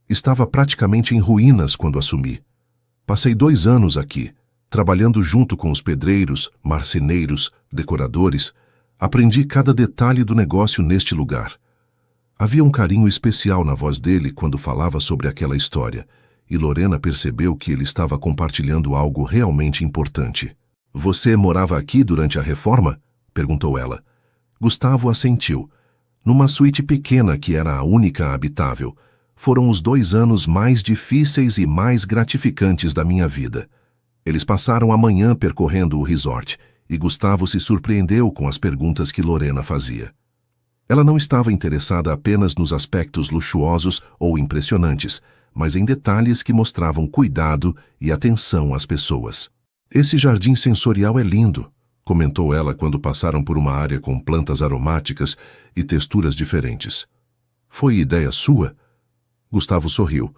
Estava praticamente em ruínas quando assumi. Passei 2 anos aqui, trabalhando junto com os pedreiros, marceneiros, decoradores. Aprendi cada detalhe do negócio neste lugar. Havia um carinho especial na voz dele quando falava sobre aquela história, e Lorena percebeu que ele estava compartilhando algo realmente importante. Você morava aqui durante a reforma? Perguntou ela. Gustavo assentiu. Numa suíte pequena que era a única habitável. Foram os 2 anos mais difíceis e mais gratificantes da minha vida. Eles passaram a manhã percorrendo o resort, e Gustavo se surpreendeu com as perguntas que Lorena fazia. Ela não estava interessada apenas nos aspectos luxuosos ou impressionantes, mas em detalhes que mostravam cuidado e atenção às pessoas. Esse jardim sensorial é lindo, comentou ela quando passaram por uma área com plantas aromáticas e texturas diferentes. Foi ideia sua? Gustavo sorriu.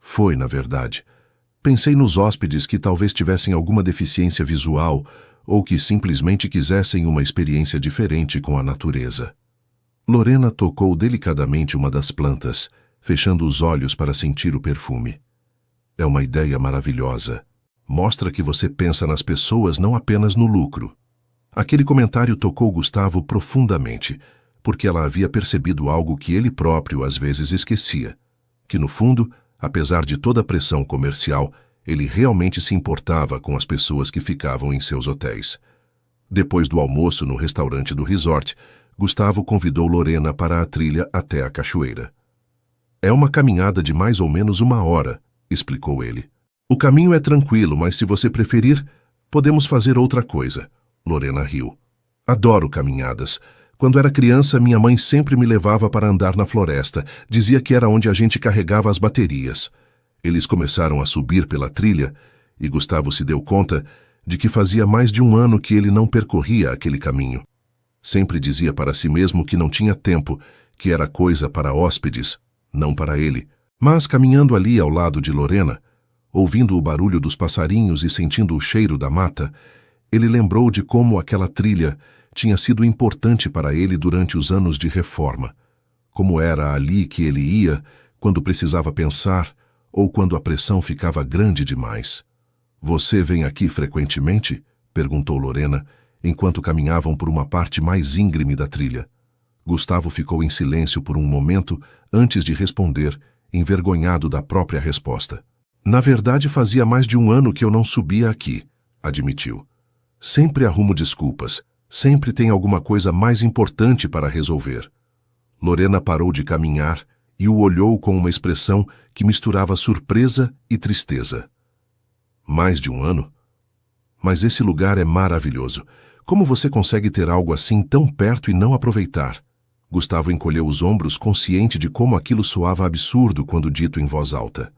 Foi, na verdade. Pensei nos hóspedes que talvez tivessem alguma deficiência visual ou que simplesmente quisessem uma experiência diferente com a natureza. Lorena tocou delicadamente uma das plantas, fechando os olhos para sentir o perfume. É uma ideia maravilhosa. Mostra que você pensa nas pessoas, não apenas no lucro. Aquele comentário tocou Gustavo profundamente, porque ela havia percebido algo que ele próprio às vezes esquecia, que no fundo, apesar de toda a pressão comercial, ele realmente se importava com as pessoas que ficavam em seus hotéis. Depois do almoço no restaurante do resort, Gustavo convidou Lorena para a trilha até a cachoeira. É uma caminhada de mais ou menos 1 hora, explicou ele. O caminho é tranquilo, mas se você preferir, podemos fazer outra coisa. Lorena riu. Adoro caminhadas. Quando era criança, minha mãe sempre me levava para andar na floresta. Dizia que era onde a gente carregava as baterias. Eles começaram a subir pela trilha e Gustavo se deu conta de que fazia mais de 1 ano que ele não percorria aquele caminho. Sempre dizia para si mesmo que não tinha tempo, que era coisa para hóspedes, não para ele. Mas caminhando ali ao lado de Lorena, ouvindo o barulho dos passarinhos e sentindo o cheiro da mata, ele lembrou de como aquela trilha tinha sido importante para ele durante os anos de reforma. Como era ali que ele ia quando precisava pensar ou quando a pressão ficava grande demais. Você vem aqui frequentemente? Perguntou Lorena, enquanto caminhavam por uma parte mais íngreme da trilha. Gustavo ficou em silêncio por um momento antes de responder, envergonhado da própria resposta. Na verdade, fazia mais de 1 ano que eu não subia aqui, admitiu. Sempre arrumo desculpas. Sempre tem alguma coisa mais importante para resolver. Lorena parou de caminhar e o olhou com uma expressão que misturava surpresa e tristeza. Mais de 1 ano? Mas esse lugar é maravilhoso. Como você consegue ter algo assim tão perto e não aproveitar? Gustavo encolheu os ombros, consciente de como aquilo soava absurdo quando dito em voz alta.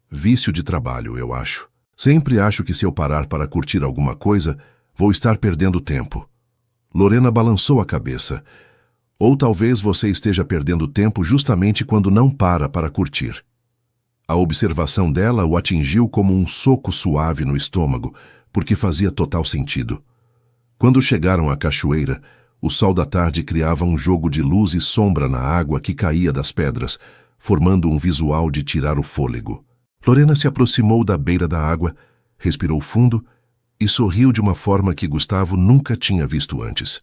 Vício de trabalho, eu acho. Sempre acho que se eu parar para curtir alguma coisa, vou estar perdendo tempo. Lorena balançou a cabeça. Ou talvez você esteja perdendo tempo justamente quando não para curtir. A observação dela o atingiu como um soco suave no estômago, porque fazia total sentido. Quando chegaram à cachoeira, o sol da tarde criava um jogo de luz e sombra na água que caía das pedras, formando um visual de tirar o fôlego. Lorena se aproximou da beira da água, respirou fundo e sorriu de uma forma que Gustavo nunca tinha visto antes.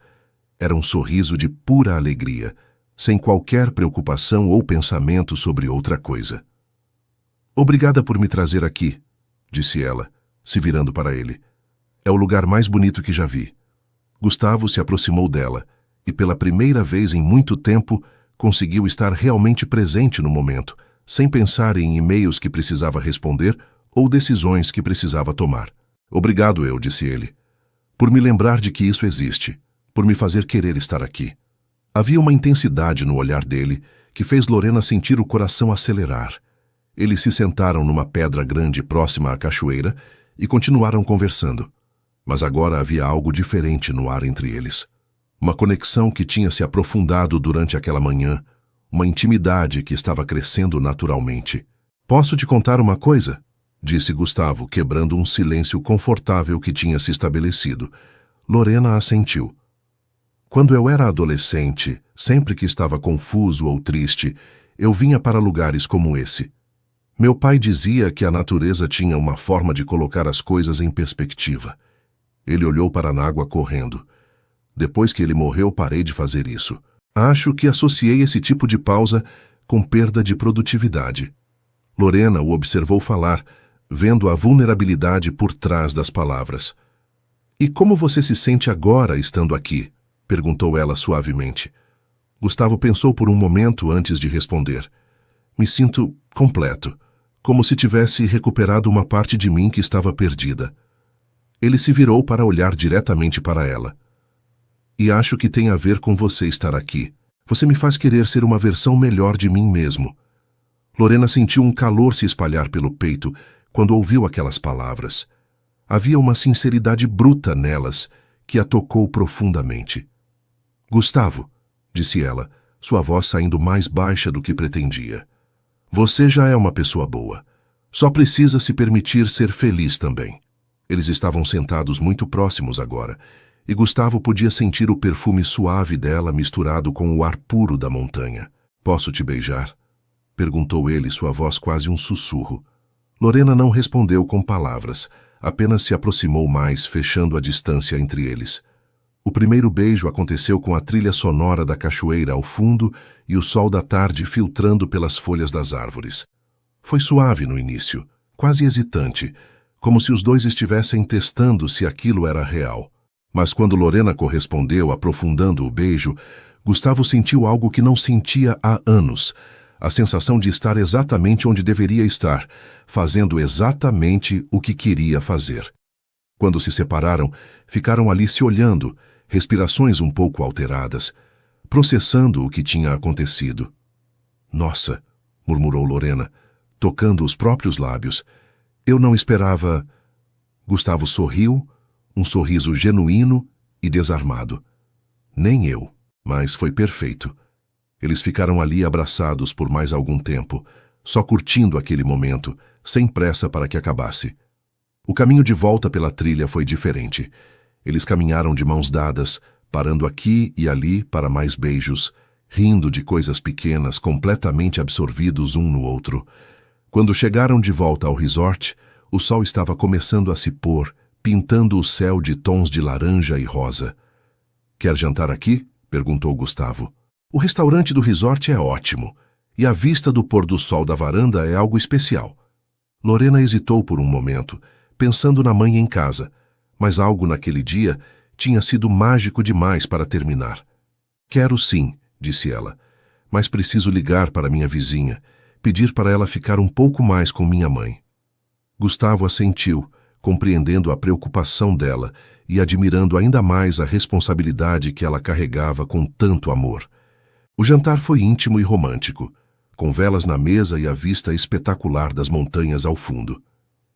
Era um sorriso de pura alegria, sem qualquer preocupação ou pensamento sobre outra coisa. Obrigada por me trazer aqui, disse ela, se virando para ele. É o lugar mais bonito que já vi. Gustavo se aproximou dela e, pela primeira vez em muito tempo, conseguiu estar realmente presente no momento, sem pensar em e-mails que precisava responder ou decisões que precisava tomar. Obrigado, disse ele, por me lembrar de que isso existe, por me fazer querer estar aqui. Havia uma intensidade no olhar dele que fez Lorena sentir o coração acelerar. Eles se sentaram numa pedra grande próxima à cachoeira e continuaram conversando. Mas agora havia algo diferente no ar entre eles. Uma conexão que tinha se aprofundado durante aquela manhã, uma intimidade que estava crescendo naturalmente. Posso te contar uma coisa? Disse Gustavo, quebrando um silêncio confortável que tinha se estabelecido. Lorena assentiu. Quando eu era adolescente, sempre que estava confuso ou triste, eu vinha para lugares como esse. Meu pai dizia que a natureza tinha uma forma de colocar as coisas em perspectiva. Ele olhou para a água correndo. Depois que ele morreu, parei de fazer isso. Acho que associei esse tipo de pausa com perda de produtividade. Lorena o observou falar, vendo a vulnerabilidade por trás das palavras. E como você se sente agora estando aqui? Perguntou ela suavemente. Gustavo pensou por um momento antes de responder. Me sinto completo, como se tivesse recuperado uma parte de mim que estava perdida. Ele se virou para olhar diretamente para ela. E acho que tem a ver com você estar aqui. Você me faz querer ser uma versão melhor de mim mesmo. Lorena sentiu um calor se espalhar pelo peito quando ouviu aquelas palavras. Havia uma sinceridade bruta nelas que a tocou profundamente. Gustavo, disse ela, sua voz saindo mais baixa do que pretendia. Você já é uma pessoa boa. Só precisa se permitir ser feliz também. Eles estavam sentados muito próximos agora, e Gustavo podia sentir o perfume suave dela misturado com o ar puro da montanha. Posso te beijar? Perguntou ele, sua voz quase um sussurro. Lorena não respondeu com palavras, apenas se aproximou mais, fechando a distância entre eles. O primeiro beijo aconteceu com a trilha sonora da cachoeira ao fundo e o sol da tarde filtrando pelas folhas das árvores. Foi suave no início, quase hesitante, como se os dois estivessem testando se aquilo era real. Mas quando Lorena correspondeu, aprofundando o beijo, Gustavo sentiu algo que não sentia há anos, a sensação de estar exatamente onde deveria estar, fazendo exatamente o que queria fazer. Quando se separaram, ficaram ali se olhando, respirações um pouco alteradas, processando o que tinha acontecido. Nossa, murmurou Lorena, tocando os próprios lábios. Eu não esperava... Gustavo sorriu, um sorriso genuíno e desarmado. Nem eu, mas foi perfeito. Eles ficaram ali abraçados por mais algum tempo, só curtindo aquele momento, sem pressa para que acabasse. O caminho de volta pela trilha foi diferente. Eles caminharam de mãos dadas, parando aqui e ali para mais beijos, rindo de coisas pequenas, completamente absorvidos um no outro. Quando chegaram de volta ao resort, o sol estava começando a se pôr, pintando o céu de tons de laranja e rosa. Quer jantar aqui? Perguntou Gustavo. O restaurante do resort é ótimo, e a vista do pôr do sol da varanda é algo especial. Lorena hesitou por um momento, pensando na mãe em casa, mas algo naquele dia tinha sido mágico demais para terminar. Quero sim, disse ela, mas preciso ligar para minha vizinha, pedir para ela ficar um pouco mais com minha mãe. Gustavo assentiu, compreendendo a preocupação dela e admirando ainda mais a responsabilidade que ela carregava com tanto amor. O jantar foi íntimo e romântico, com velas na mesa e a vista espetacular das montanhas ao fundo.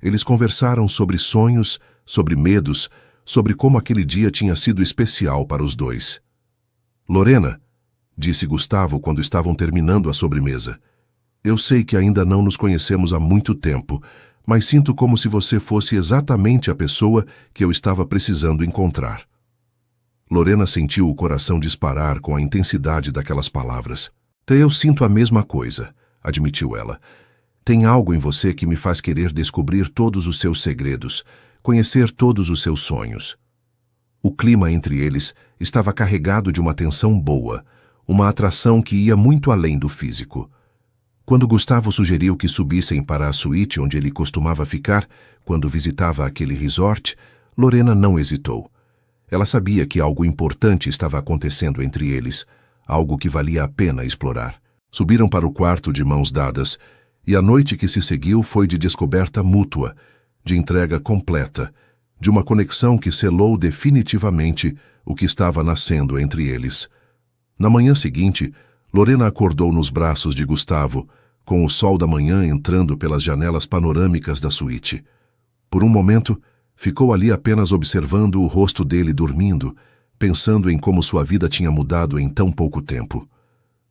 Eles conversaram sobre sonhos, sobre medos, sobre como aquele dia tinha sido especial para os dois. Lorena, disse Gustavo quando estavam terminando a sobremesa, eu sei que ainda não nos conhecemos há muito tempo, mas sinto como se você fosse exatamente a pessoa que eu estava precisando encontrar. Lorena sentiu o coração disparar com a intensidade daquelas palavras. Eu sinto a mesma coisa, admitiu ela. Tem algo em você que me faz querer descobrir todos os seus segredos, conhecer todos os seus sonhos. O clima entre eles estava carregado de uma tensão boa, uma atração que ia muito além do físico. Quando Gustavo sugeriu que subissem para a suíte onde ele costumava ficar quando visitava aquele resort, Lorena não hesitou. Ela sabia que algo importante estava acontecendo entre eles, algo que valia a pena explorar. Subiram para o quarto de mãos dadas, e a noite que se seguiu foi de descoberta mútua, de entrega completa, de uma conexão que selou definitivamente o que estava nascendo entre eles. Na manhã seguinte, Lorena acordou nos braços de Gustavo, com o sol da manhã entrando pelas janelas panorâmicas da suíte. Por um momento, ficou ali apenas observando o rosto dele dormindo, pensando em como sua vida tinha mudado em tão pouco tempo.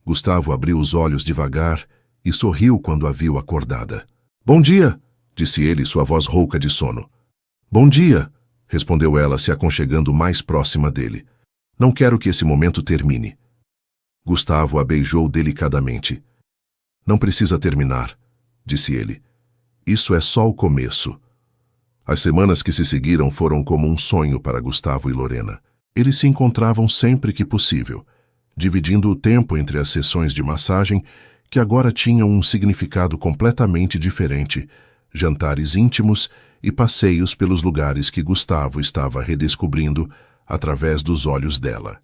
Gustavo abriu os olhos devagar e sorriu quando a viu acordada. "Bom dia", disse ele, sua voz rouca de sono. "Bom dia", respondeu ela, se aconchegando mais próxima dele. "Não quero que esse momento termine." Gustavo a beijou delicadamente. "Não precisa terminar", disse ele. "Isso é só o começo." As semanas que se seguiram foram como um sonho para Gustavo e Lorena. Eles se encontravam sempre que possível, dividindo o tempo entre as sessões de massagem, que agora tinham um significado completamente diferente, jantares íntimos e passeios pelos lugares que Gustavo estava redescobrindo através dos olhos dela.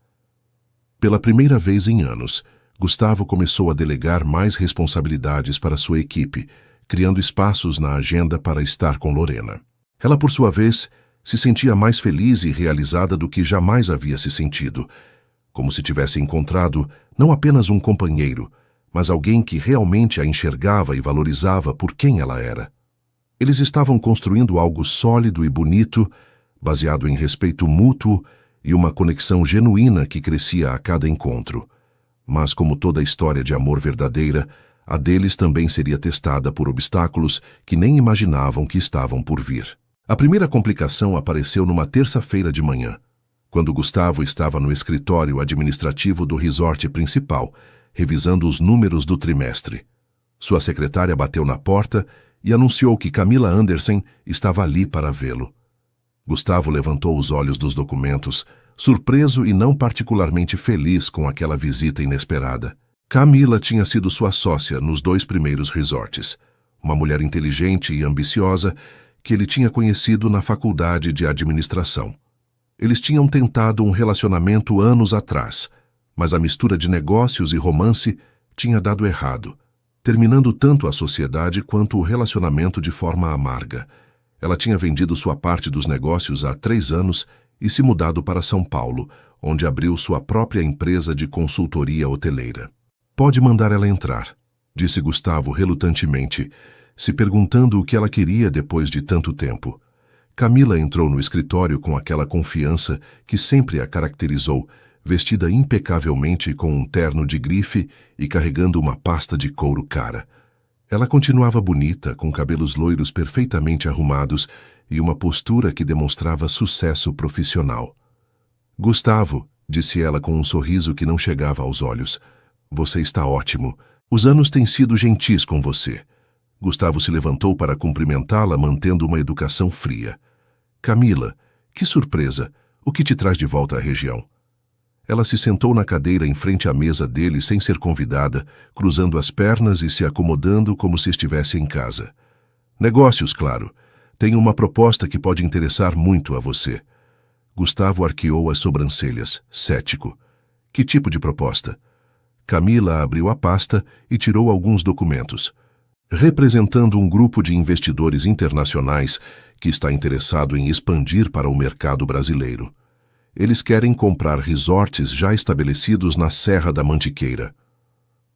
Pela primeira vez em anos, Gustavo começou a delegar mais responsabilidades para sua equipe, criando espaços na agenda para estar com Lorena. Ela, por sua vez, se sentia mais feliz e realizada do que jamais havia se sentido, como se tivesse encontrado não apenas um companheiro, mas alguém que realmente a enxergava e valorizava por quem ela era. Eles estavam construindo algo sólido e bonito, baseado em respeito mútuo e uma conexão genuína que crescia a cada encontro. Mas, como toda história de amor verdadeira, a deles também seria testada por obstáculos que nem imaginavam que estavam por vir. A primeira complicação apareceu numa terça-feira de manhã, quando Gustavo estava no escritório administrativo do resort principal, revisando os números do trimestre. Sua secretária bateu na porta e anunciou que Camila Anderson estava ali para vê-lo. Gustavo levantou os olhos dos documentos, surpreso e não particularmente feliz com aquela visita inesperada. Camila tinha sido sua sócia nos 2 primeiros resorts, uma mulher inteligente e ambiciosa que ele tinha conhecido na faculdade de administração. Eles tinham tentado um relacionamento anos atrás, mas a mistura de negócios e romance tinha dado errado, terminando tanto a sociedade quanto o relacionamento de forma amarga. Ela tinha vendido sua parte dos negócios há 3 anos e se mudado para São Paulo, onde abriu sua própria empresa de consultoria hoteleira. "Pode mandar ela entrar", disse Gustavo relutantemente, se perguntando o que ela queria depois de tanto tempo. Camila entrou no escritório com aquela confiança que sempre a caracterizou, vestida impecavelmente com um terno de grife e carregando uma pasta de couro cara. Ela continuava bonita, com cabelos loiros perfeitamente arrumados e uma postura que demonstrava sucesso profissional. "Gustavo", disse ela com um sorriso que não chegava aos olhos, "você está ótimo. Os anos têm sido gentis com você." Gustavo se levantou para cumprimentá-la, mantendo uma educação fria. "Camila, que surpresa! O que te traz de volta à região?" Ela se sentou na cadeira em frente à mesa dele sem ser convidada, cruzando as pernas e se acomodando como se estivesse em casa. "Negócios, claro. Tenho uma proposta que pode interessar muito a você." Gustavo arqueou as sobrancelhas, cético. Que tipo de proposta? Camila abriu a pasta e tirou alguns documentos. Representando um grupo de investidores internacionais que está interessado em expandir para o mercado brasileiro. Eles querem comprar resorts já estabelecidos na Serra da Mantiqueira.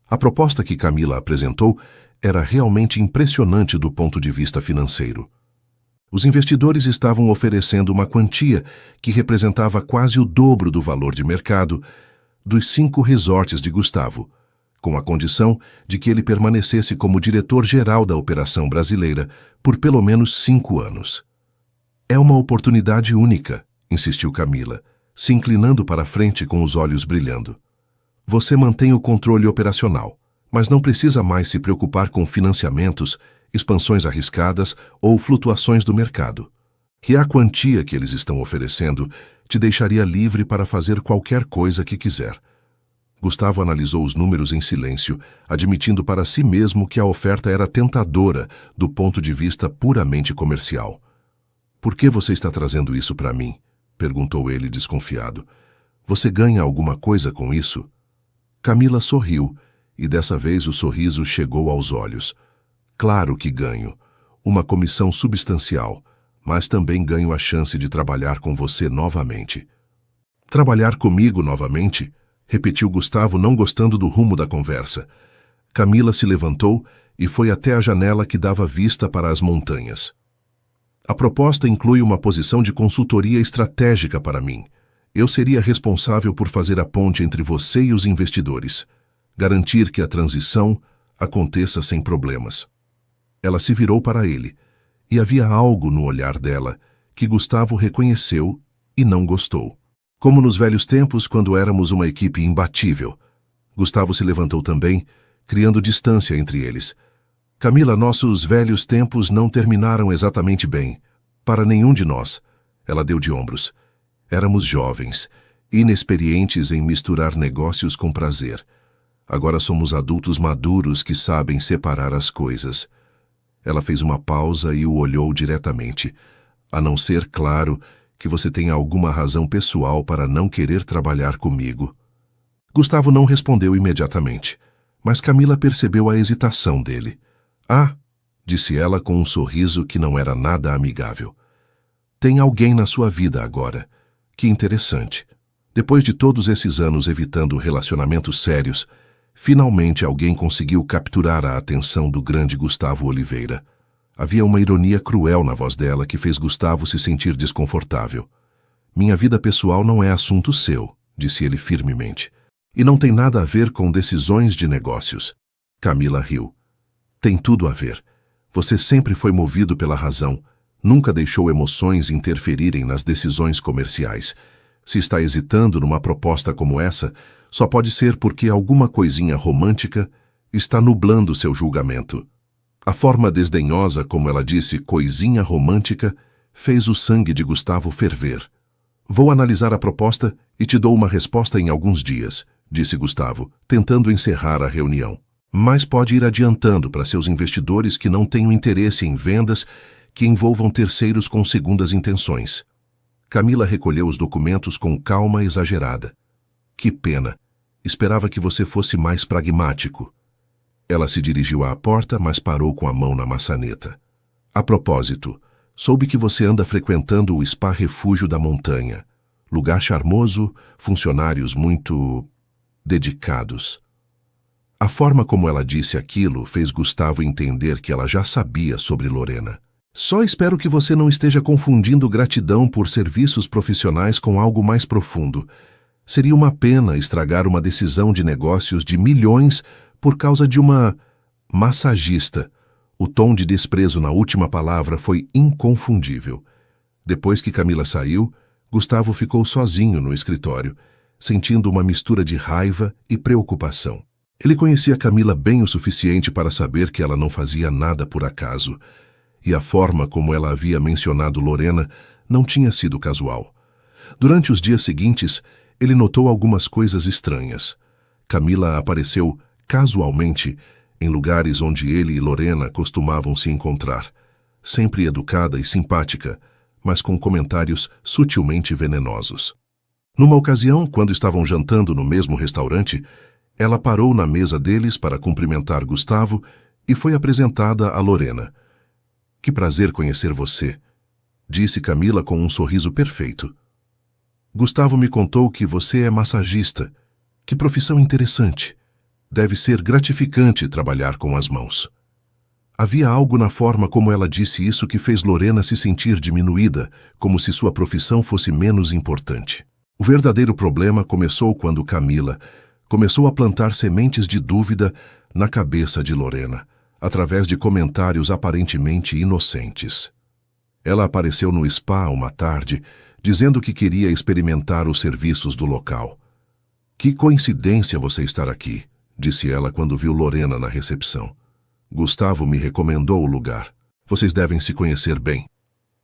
A proposta que Camila apresentou era realmente impressionante do ponto de vista financeiro. Os investidores estavam oferecendo uma quantia que representava quase o dobro do valor de mercado dos 5 resorts de Gustavo, com a condição de que ele permanecesse como diretor-geral da operação brasileira por pelo menos 5 anos. É uma oportunidade única, insistiu Camila, se inclinando para a frente com os olhos brilhando. Você mantém o controle operacional, mas não precisa mais se preocupar com financiamentos, expansões arriscadas ou flutuações do mercado. E a quantia que eles estão oferecendo te deixaria livre para fazer qualquer coisa que quiser. Gustavo analisou os números em silêncio, admitindo para si mesmo que a oferta era tentadora do ponto de vista puramente comercial. Por que você está trazendo isso para mim? Perguntou ele desconfiado. Você ganha alguma coisa com isso? Camila sorriu, e dessa vez o sorriso chegou aos olhos. Claro que ganho. Uma comissão substancial, mas também ganho a chance de trabalhar com você novamente. Trabalhar comigo novamente? Repetiu Gustavo, não gostando do rumo da conversa. Camila se levantou e foi até a janela que dava vista para as montanhas. A proposta inclui uma posição de consultoria estratégica para mim. Eu seria responsável por fazer a ponte entre você e os investidores, garantir que a transição aconteça sem problemas. Ela se virou para ele, e havia algo no olhar dela que Gustavo reconheceu e não gostou. Como nos velhos tempos, quando éramos uma equipe imbatível. Gustavo se levantou também, criando distância entre eles. Camila, nossos velhos tempos não terminaram exatamente bem. Para nenhum de nós. Ela deu de ombros. Éramos jovens, inexperientes em misturar negócios com prazer. Agora somos adultos maduros que sabem separar as coisas. Ela fez uma pausa e o olhou diretamente. A não ser, claro, que você tenha alguma razão pessoal para não querer trabalhar comigo. Gustavo não respondeu imediatamente, mas Camila percebeu a hesitação dele. Ah, disse ela com um sorriso que não era nada amigável. Tem alguém na sua vida agora. Que interessante. Depois de todos esses anos evitando relacionamentos sérios, finalmente alguém conseguiu capturar a atenção do grande Gustavo Oliveira. Havia uma ironia cruel na voz dela que fez Gustavo se sentir desconfortável. Minha vida pessoal não é assunto seu, disse ele firmemente. E não tem nada a ver com decisões de negócios. Camila riu. Tem tudo a ver. Você sempre foi movido pela razão. Nunca deixou emoções interferirem nas decisões comerciais. Se está hesitando numa proposta como essa, só pode ser porque alguma coisinha romântica está nublando seu julgamento. A forma desdenhosa como ela disse coisinha romântica fez o sangue de Gustavo ferver. Vou analisar a proposta e te dou uma resposta em alguns dias, disse Gustavo, tentando encerrar a reunião. Mas pode ir adiantando para seus investidores que não tenham interesse em vendas que envolvam terceiros com segundas intenções. Camila recolheu os documentos com calma exagerada. Que pena. Esperava que você fosse mais pragmático. Ela se dirigiu à porta, mas parou com a mão na maçaneta. A propósito, soube que você anda frequentando o Spa Refúgio da Montanha. Lugar charmoso, funcionários muito dedicados. A forma como ela disse aquilo fez Gustavo entender que ela já sabia sobre Lorena. Só espero que você não esteja confundindo gratidão por serviços profissionais com algo mais profundo. Seria uma pena estragar uma decisão de negócios de milhões por causa de uma massagista. O tom de desprezo na última palavra foi inconfundível. Depois que Camila saiu, Gustavo ficou sozinho no escritório, sentindo uma mistura de raiva e preocupação. Ele conhecia Camila bem o suficiente para saber que ela não fazia nada por acaso, e a forma como ela havia mencionado Lorena não tinha sido casual. Durante os dias seguintes, ele notou algumas coisas estranhas. Camila apareceu casualmente em lugares onde ele e Lorena costumavam se encontrar. Sempre educada e simpática, mas com comentários sutilmente venenosos. Numa ocasião, quando estavam jantando no mesmo restaurante, ela parou na mesa deles para cumprimentar Gustavo e foi apresentada a Lorena. "Que prazer conhecer você", disse Camila com um sorriso perfeito. "Gustavo me contou que você é massagista. Que profissão interessante. Deve ser gratificante trabalhar com as mãos." Havia algo na forma como ela disse isso que fez Lorena se sentir diminuída, como se sua profissão fosse menos importante. O verdadeiro problema começou quando Camila começou a plantar sementes de dúvida na cabeça de Lorena, através de comentários aparentemente inocentes. Ela apareceu no spa uma tarde, dizendo que queria experimentar os serviços do local. "Que coincidência você estar aqui", disse ela quando viu Lorena na recepção. "Gustavo me recomendou o lugar. Vocês devem se conhecer bem."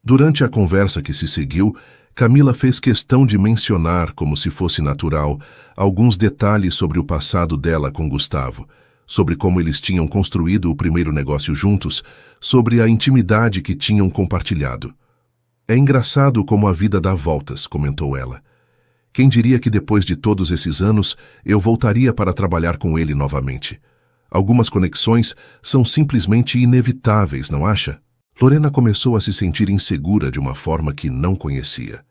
Durante a conversa que se seguiu, Camila fez questão de mencionar, como se fosse natural, alguns detalhes sobre o passado dela com Gustavo, sobre como eles tinham construído o primeiro negócio juntos, sobre a intimidade que tinham compartilhado. "É engraçado como a vida dá voltas", comentou ela. "Quem diria que depois de todos esses anos eu voltaria para trabalhar com ele novamente? Algumas conexões são simplesmente inevitáveis, não acha?" Lorena começou a se sentir insegura de uma forma que não conhecia.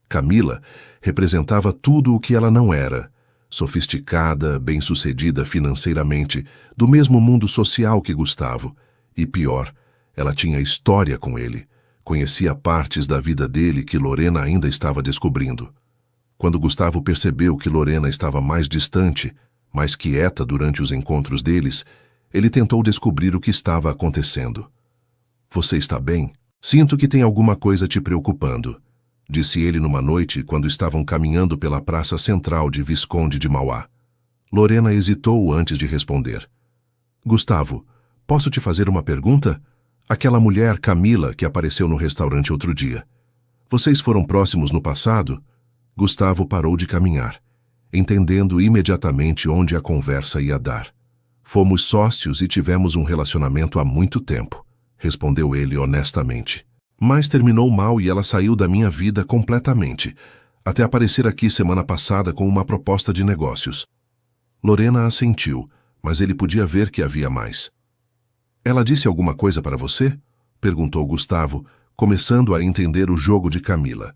Camila representava tudo o que ela não era: sofisticada, bem-sucedida financeiramente, do mesmo mundo social que Gustavo. E pior, ela tinha história com ele. Conhecia partes da vida dele que Lorena ainda estava descobrindo. Quando Gustavo percebeu que Lorena estava mais distante, mais quieta durante os encontros deles, ele tentou descobrir o que estava acontecendo. "Você está bem? Sinto que tem alguma coisa te preocupando", disse ele numa noite quando estavam caminhando pela praça central de Visconde de Mauá. Lorena hesitou antes de responder. "Gustavo, posso te fazer uma pergunta? Aquela mulher, Camila, que apareceu no restaurante outro dia. Vocês foram próximos no passado?" Gustavo parou de caminhar, entendendo imediatamente onde a conversa ia dar. "Fomos sócios e tivemos um relacionamento há muito tempo", respondeu ele honestamente. "Mas terminou mal e ela saiu da minha vida completamente, até aparecer aqui semana passada com uma proposta de negócios." Lorena assentiu, mas ele podia ver que havia mais. "Ela disse alguma coisa para você?" perguntou Gustavo, começando a entender o jogo de Camila.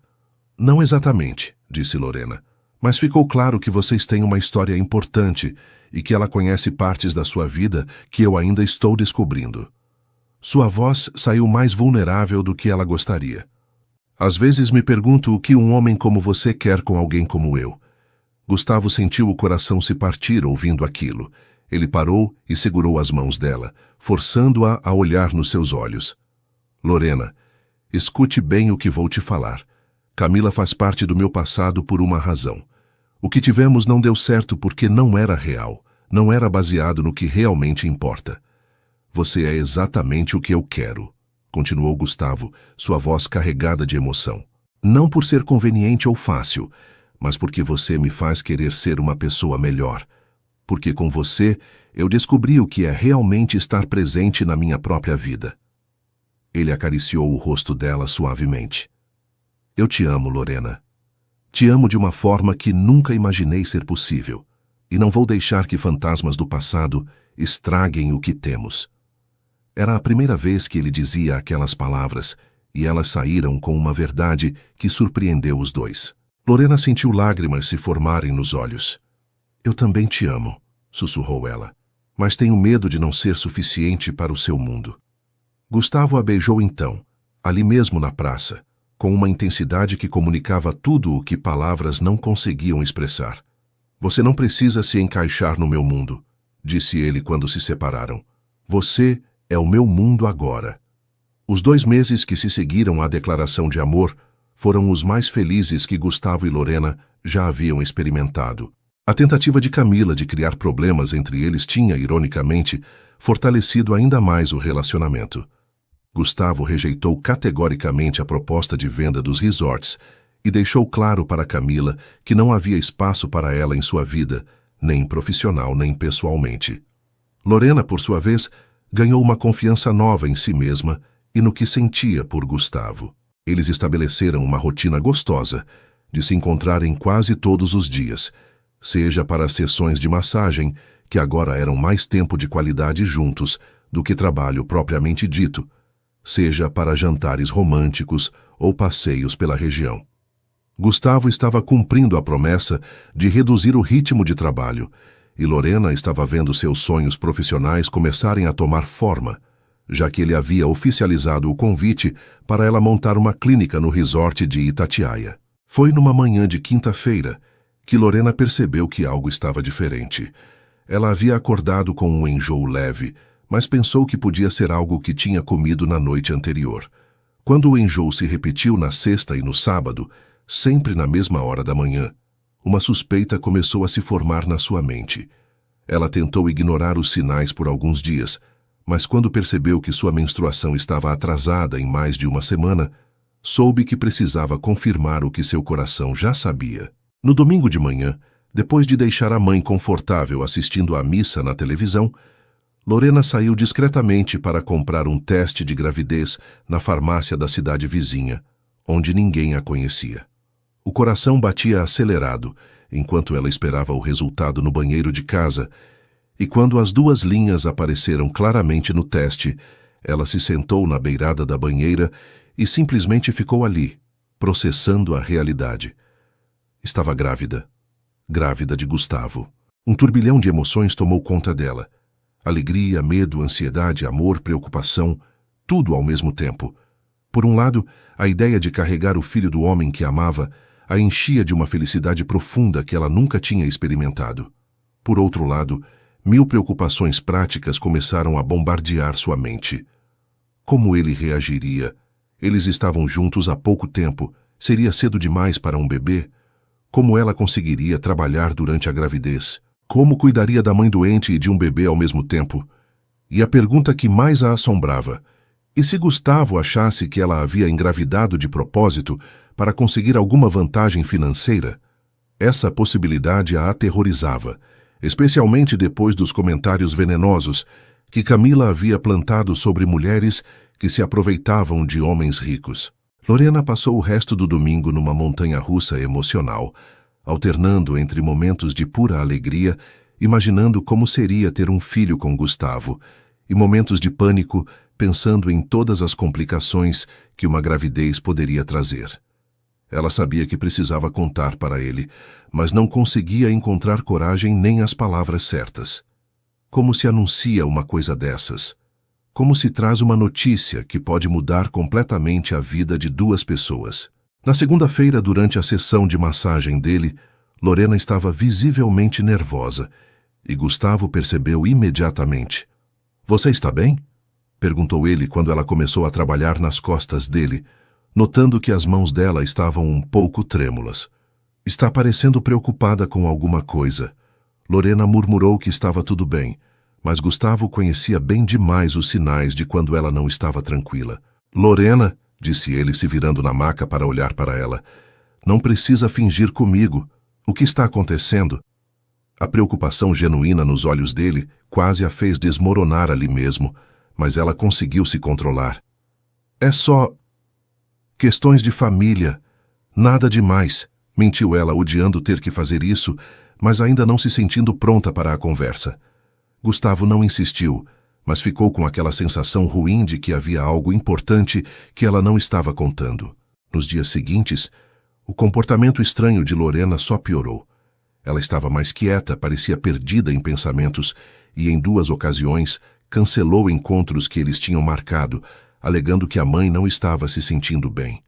"Não exatamente", disse Lorena, "mas ficou claro que vocês têm uma história importante e que ela conhece partes da sua vida que eu ainda estou descobrindo. Sua voz saiu mais vulnerável do que ela gostaria. Às vezes me pergunto o que um homem como você quer com alguém como eu." Gustavo sentiu o coração se partir ouvindo aquilo. Ele parou e segurou as mãos dela, forçando-a a olhar nos seus olhos. "Lorena, escute bem o que vou te falar. Camila faz parte do meu passado por uma razão. O que tivemos não deu certo porque não era real, não era baseado no que realmente importa. Você é exatamente o que eu quero", continuou Gustavo, sua voz carregada de emoção. "Não por ser conveniente ou fácil, mas porque você me faz querer ser uma pessoa melhor. Porque com você eu descobri o que é realmente estar presente na minha própria vida." Ele acariciou o rosto dela suavemente. "Eu te amo, Lorena. Te amo de uma forma que nunca imaginei ser possível, e não vou deixar que fantasmas do passado estraguem o que temos." Era a primeira vez que ele dizia aquelas palavras, e elas saíram com uma verdade que surpreendeu os dois. Lorena sentiu lágrimas se formarem nos olhos. "Eu também te amo", sussurrou ela, "mas tenho medo de não ser suficiente para o seu mundo." Gustavo a beijou então, ali mesmo na praça, com uma intensidade que comunicava tudo o que palavras não conseguiam expressar. "Você não precisa se encaixar no meu mundo", disse ele quando se separaram. "Você é o meu mundo agora." Os 2 meses que se seguiram à declaração de amor foram os mais felizes que Gustavo e Lorena já haviam experimentado. A tentativa de Camila de criar problemas entre eles tinha, ironicamente, fortalecido ainda mais o relacionamento. Gustavo rejeitou categoricamente a proposta de venda dos resorts e deixou claro para Camila que não havia espaço para ela em sua vida, nem profissional nem pessoalmente. Lorena, por sua vez, ganhou uma confiança nova em si mesma e no que sentia por Gustavo. Eles estabeleceram uma rotina gostosa de se encontrarem quase todos os dias, seja para as sessões de massagem, que agora eram mais tempo de qualidade juntos do que trabalho propriamente dito, seja para jantares românticos ou passeios pela região. Gustavo estava cumprindo a promessa de reduzir o ritmo de trabalho, e Lorena estava vendo seus sonhos profissionais começarem a tomar forma, já que ele havia oficializado o convite para ela montar uma clínica no resort de Itatiaia. Foi numa manhã de quinta-feira que Lorena percebeu que algo estava diferente. Ela havia acordado com um enjoo leve, mas pensou que podia ser algo que tinha comido na noite anterior. Quando o enjoo se repetiu na sexta e no sábado, sempre na mesma hora da manhã, uma suspeita começou a se formar na sua mente. Ela tentou ignorar os sinais por alguns dias, mas quando percebeu que sua menstruação estava atrasada em mais de uma semana, soube que precisava confirmar o que seu coração já sabia. No domingo de manhã, depois de deixar a mãe confortável assistindo à missa na televisão, Lorena saiu discretamente para comprar um teste de gravidez na farmácia da cidade vizinha, onde ninguém a conhecia. O coração batia acelerado enquanto ela esperava o resultado no banheiro de casa, e quando as duas linhas apareceram claramente no teste, ela se sentou na beirada da banheira e simplesmente ficou ali, processando a realidade. Estava grávida. Grávida de Gustavo. Um turbilhão de emoções tomou conta dela. Alegria, medo, ansiedade, amor, preocupação, tudo ao mesmo tempo. Por um lado, a ideia de carregar o filho do homem que amava a enchia de uma felicidade profunda que ela nunca tinha experimentado. Por outro lado, 1000 preocupações práticas começaram a bombardear sua mente. Como ele reagiria? Eles estavam juntos há pouco tempo. Seria cedo demais para um bebê? Como ela conseguiria trabalhar durante a gravidez? Como cuidaria da mãe doente e de um bebê ao mesmo tempo? E a pergunta que mais a assombrava: e se Gustavo achasse que ela havia engravidado de propósito para conseguir alguma vantagem financeira? Essa possibilidade a aterrorizava, especialmente depois dos comentários venenosos que Camila havia plantado sobre mulheres que se aproveitavam de homens ricos. Lorena passou o resto do domingo numa montanha-russa emocional, alternando entre momentos de pura alegria, imaginando como seria ter um filho com Gustavo, e momentos de pânico, pensando em todas as complicações que uma gravidez poderia trazer. Ela sabia que precisava contar para ele, mas não conseguia encontrar coragem nem as palavras certas. Como se anuncia uma coisa dessas? Como se traz uma notícia que pode mudar completamente a vida de duas pessoas? Na segunda-feira, durante a sessão de massagem dele, Lorena estava visivelmente nervosa, e Gustavo percebeu imediatamente. "Você está bem?" perguntou ele quando ela começou a trabalhar nas costas dele, notando que as mãos dela estavam um pouco trêmulas. "Está parecendo preocupada com alguma coisa." Lorena murmurou que estava tudo bem, mas Gustavo conhecia bem demais os sinais de quando ela não estava tranquila. "Lorena", disse ele, se virando na maca para olhar para ela, "não precisa fingir comigo. O que está acontecendo?" A preocupação genuína nos olhos dele quase a fez desmoronar ali mesmo, mas ela conseguiu se controlar. "É só questões de família. Nada demais", mentiu ela, odiando ter que fazer isso, mas ainda não se sentindo pronta para a conversa. Gustavo não insistiu, mas ficou com aquela sensação ruim de que havia algo importante que ela não estava contando. Nos dias seguintes, o comportamento estranho de Lorena só piorou. Ela estava mais quieta, parecia perdida em pensamentos, e em 2 ocasiões cancelou encontros que eles tinham marcado, alegando que a mãe não estava se sentindo bem.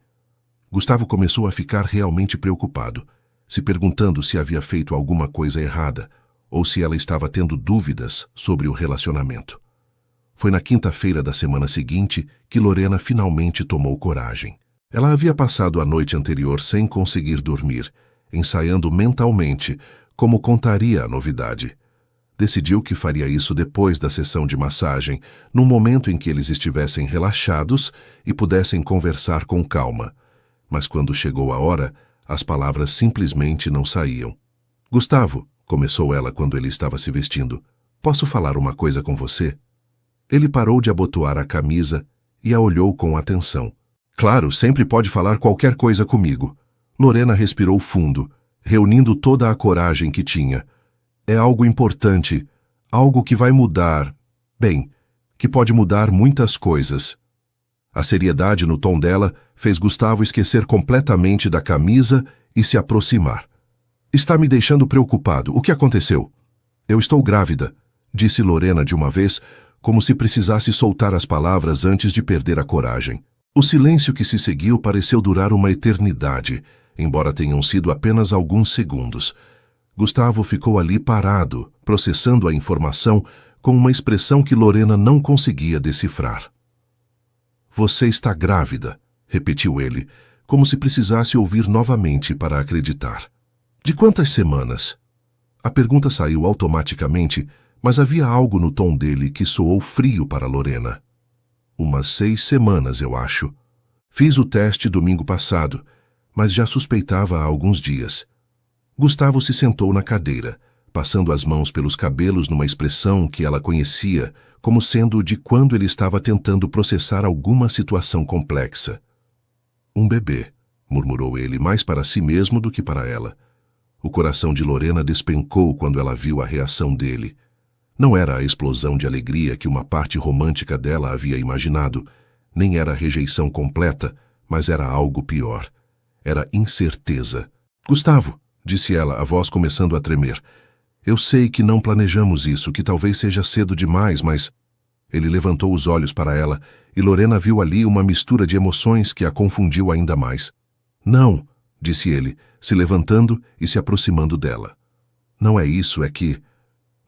Gustavo começou a ficar realmente preocupado, se perguntando se havia feito alguma coisa errada, ou se ela estava tendo dúvidas sobre o relacionamento. Foi na quinta-feira da semana seguinte que Lorena finalmente tomou coragem. Ela havia passado a noite anterior sem conseguir dormir, ensaiando mentalmente como contaria a novidade. Decidiu que faria isso depois da sessão de massagem, num momento em que eles estivessem relaxados e pudessem conversar com calma. Mas quando chegou a hora, as palavras simplesmente não saíam. "Gustavo", começou ela quando ele estava se vestindo, "posso falar uma coisa com você?" Ele parou de abotoar a camisa e a olhou com atenção. Claro, sempre pode falar qualquer coisa comigo. Lorena respirou fundo, reunindo toda a coragem que tinha. É algo importante, algo que vai mudar. Bem, que pode mudar muitas coisas. A seriedade no tom dela fez Gustavo esquecer completamente da camisa e se aproximar. Está me deixando preocupado. O que aconteceu? Eu estou grávida, disse Lorena de uma vez, como se precisasse soltar as palavras antes de perder a coragem. O silêncio que se seguiu pareceu durar uma eternidade, embora tenham sido apenas alguns segundos. Gustavo ficou ali parado, processando a informação com uma expressão que Lorena não conseguia decifrar. Você está grávida, repetiu ele, como se precisasse ouvir novamente para acreditar. De quantas semanas? A pergunta saiu automaticamente, mas havia algo no tom dele que soou frio para Lorena. Umas 6 semanas, eu acho. Fiz o teste domingo passado, mas já suspeitava há alguns dias. Gustavo se sentou na cadeira, passando as mãos pelos cabelos numa expressão que ela conhecia, como sendo de quando ele estava tentando processar alguma situação complexa. Um bebê, murmurou ele mais para si mesmo do que para ela. O coração de Lorena despencou quando ela viu a reação dele. Não era a explosão de alegria que uma parte romântica dela havia imaginado, nem era rejeição completa, mas era algo pior. Era incerteza. Gustavo, disse ela, a voz começando a tremer. Eu sei que não planejamos isso, que talvez seja cedo demais, mas... Ele levantou os olhos para ela e Lorena viu ali uma mistura de emoções que a confundiu ainda mais. Não, disse ele, se levantando e se aproximando dela. Não é isso, é que...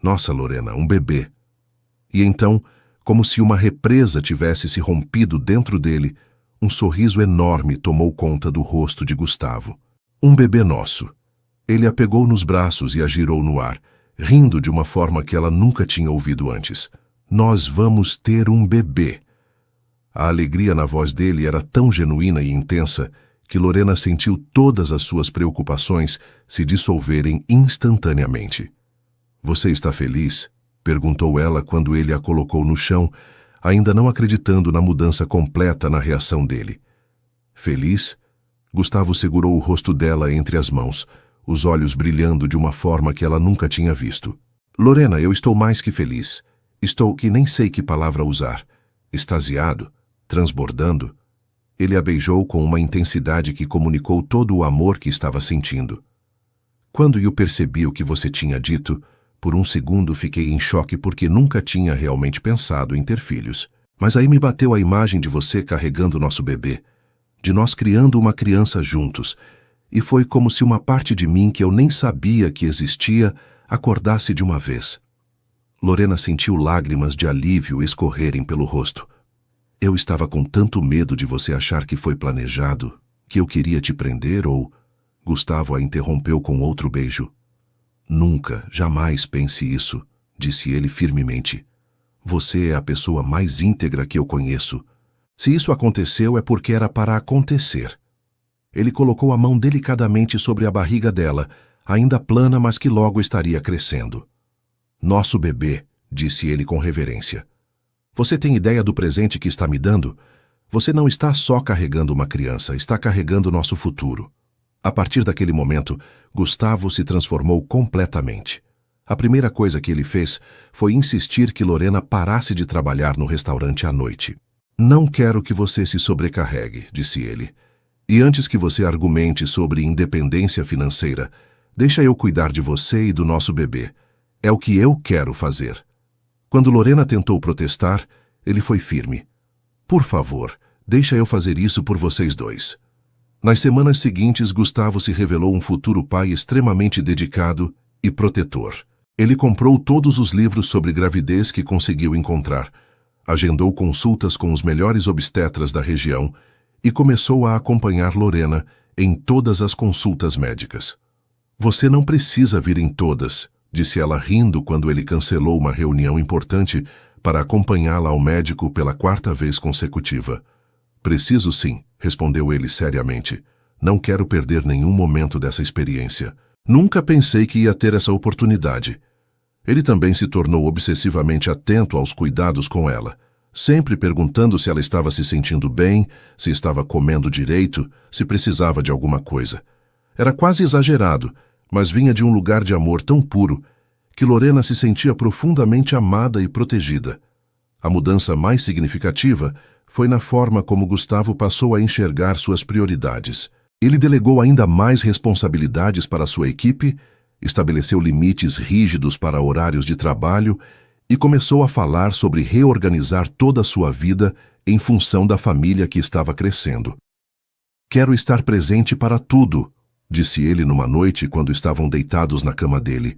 Nossa, Lorena, um bebê. E então, como se uma represa tivesse se rompido dentro dele, um sorriso enorme tomou conta do rosto de Gustavo. Um bebê nosso. Ele a pegou nos braços e a girou no ar, rindo de uma forma que ela nunca tinha ouvido antes. Nós vamos ter um bebê. A alegria na voz dele era tão genuína e intensa que Lorena sentiu todas as suas preocupações se dissolverem instantaneamente. Você está feliz? Perguntou ela quando ele a colocou no chão, ainda não acreditando na mudança completa na reação dele. Feliz? Gustavo segurou o rosto dela entre as mãos, os olhos brilhando de uma forma que ela nunca tinha visto. Lorena, eu estou mais que feliz. Estou que nem sei que palavra usar. Extasiado? Transbordando? Ele a beijou com uma intensidade que comunicou todo o amor que estava sentindo. Quando eu percebi o que você tinha dito, por um segundo fiquei em choque porque nunca tinha realmente pensado em ter filhos. Mas aí me bateu a imagem de você carregando nosso bebê, de nós criando uma criança juntos, e foi como se uma parte de mim que eu nem sabia que existia acordasse de uma vez. Lorena sentiu lágrimas de alívio escorrerem pelo rosto. Eu estava com tanto medo de você achar que foi planejado, que eu queria te prender ou... Gustavo a interrompeu com outro beijo. Nunca, jamais pense isso, disse ele firmemente. Você é a pessoa mais íntegra que eu conheço. Se isso aconteceu é porque era para acontecer. Ele colocou a mão delicadamente sobre a barriga dela, ainda plana, mas que logo estaria crescendo. Nosso bebê, disse ele com reverência. Você tem ideia do presente que está me dando? Você não está só carregando uma criança, está carregando nosso futuro. A partir daquele momento, Gustavo se transformou completamente. A primeira coisa que ele fez foi insistir que Lorena parasse de trabalhar no restaurante à noite. Não quero que você se sobrecarregue, disse ele. E antes que você argumente sobre independência financeira, deixa eu cuidar de você e do nosso bebê. É o que eu quero fazer. Quando Lorena tentou protestar, ele foi firme. Por favor, deixa eu fazer isso por vocês dois. Nas semanas seguintes, Gustavo se revelou um futuro pai extremamente dedicado e protetor. Ele comprou todos os livros sobre gravidez que conseguiu encontrar, agendou consultas com os melhores obstetras da região e começou a acompanhar Lorena em todas as consultas médicas. Você não precisa vir em todas, disse ela rindo quando ele cancelou uma reunião importante para acompanhá-la ao médico pela 4ª vez consecutiva. Preciso sim, respondeu ele seriamente. Não quero perder nenhum momento dessa experiência. Nunca pensei que ia ter essa oportunidade. Ele também se tornou obsessivamente atento aos cuidados com ela, sempre perguntando se ela estava se sentindo bem, se estava comendo direito, se precisava de alguma coisa. Era quase exagerado, mas vinha de um lugar de amor tão puro que Lorena se sentia profundamente amada e protegida. A mudança mais significativa foi na forma como Gustavo passou a enxergar suas prioridades. Ele delegou ainda mais responsabilidades para sua equipe, estabeleceu limites rígidos para horários de trabalho e começou a falar sobre reorganizar toda a sua vida em função da família que estava crescendo. "Quero estar presente para tudo", disse ele numa noite quando estavam deitados na cama dele,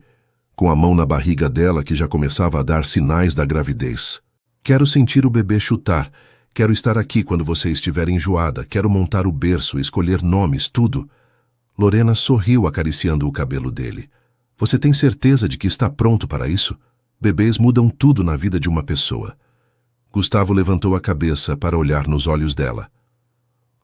com a mão na barriga dela que já começava a dar sinais da gravidez. "Quero sentir o bebê chutar. Quero estar aqui quando você estiver enjoada. Quero montar o berço, escolher nomes, tudo." Lorena sorriu acariciando o cabelo dele. "Você tem certeza de que está pronto para isso? Bebês mudam tudo na vida de uma pessoa." Gustavo levantou a cabeça para olhar nos olhos dela.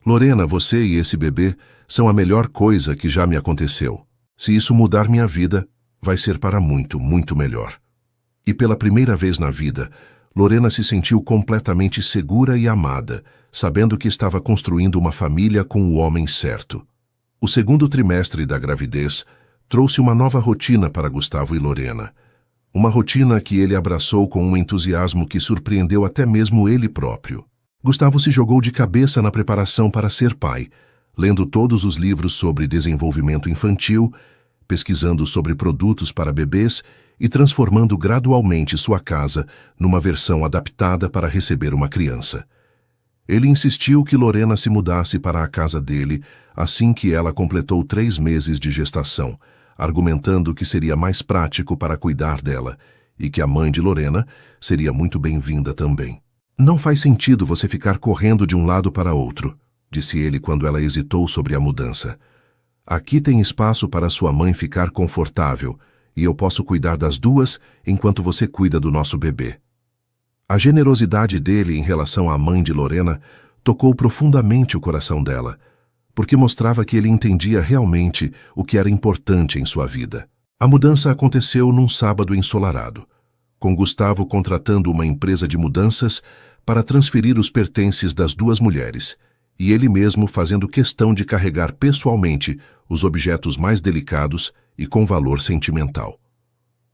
"Lorena, você e esse bebê são a melhor coisa que já me aconteceu. Se isso mudar minha vida, vai ser para muito, muito melhor." E pela primeira vez na vida, Lorena se sentiu completamente segura e amada, sabendo que estava construindo uma família com o homem certo. O segundo trimestre da gravidez trouxe uma nova rotina para Gustavo e Lorena. Uma rotina que ele abraçou com um entusiasmo que surpreendeu até mesmo ele próprio. Gustavo se jogou de cabeça na preparação para ser pai, lendo todos os livros sobre desenvolvimento infantil, pesquisando sobre produtos para bebês e transformando gradualmente sua casa numa versão adaptada para receber uma criança. Ele insistiu que Lorena se mudasse para a casa dele assim que ela completou 3 meses de gestação, argumentando que seria mais prático para cuidar dela e que a mãe de Lorena seria muito bem-vinda também. "Não faz sentido você ficar correndo de um lado para outro", disse ele quando ela hesitou sobre a mudança. "Aqui tem espaço para sua mãe ficar confortável e eu posso cuidar das duas enquanto você cuida do nosso bebê." A generosidade dele em relação à mãe de Lorena tocou profundamente o coração dela, porque mostrava que ele entendia realmente o que era importante em sua vida. A mudança aconteceu num sábado ensolarado, com Gustavo contratando uma empresa de mudanças para transferir os pertences das duas mulheres, e ele mesmo fazendo questão de carregar pessoalmente os objetos mais delicados e com valor sentimental.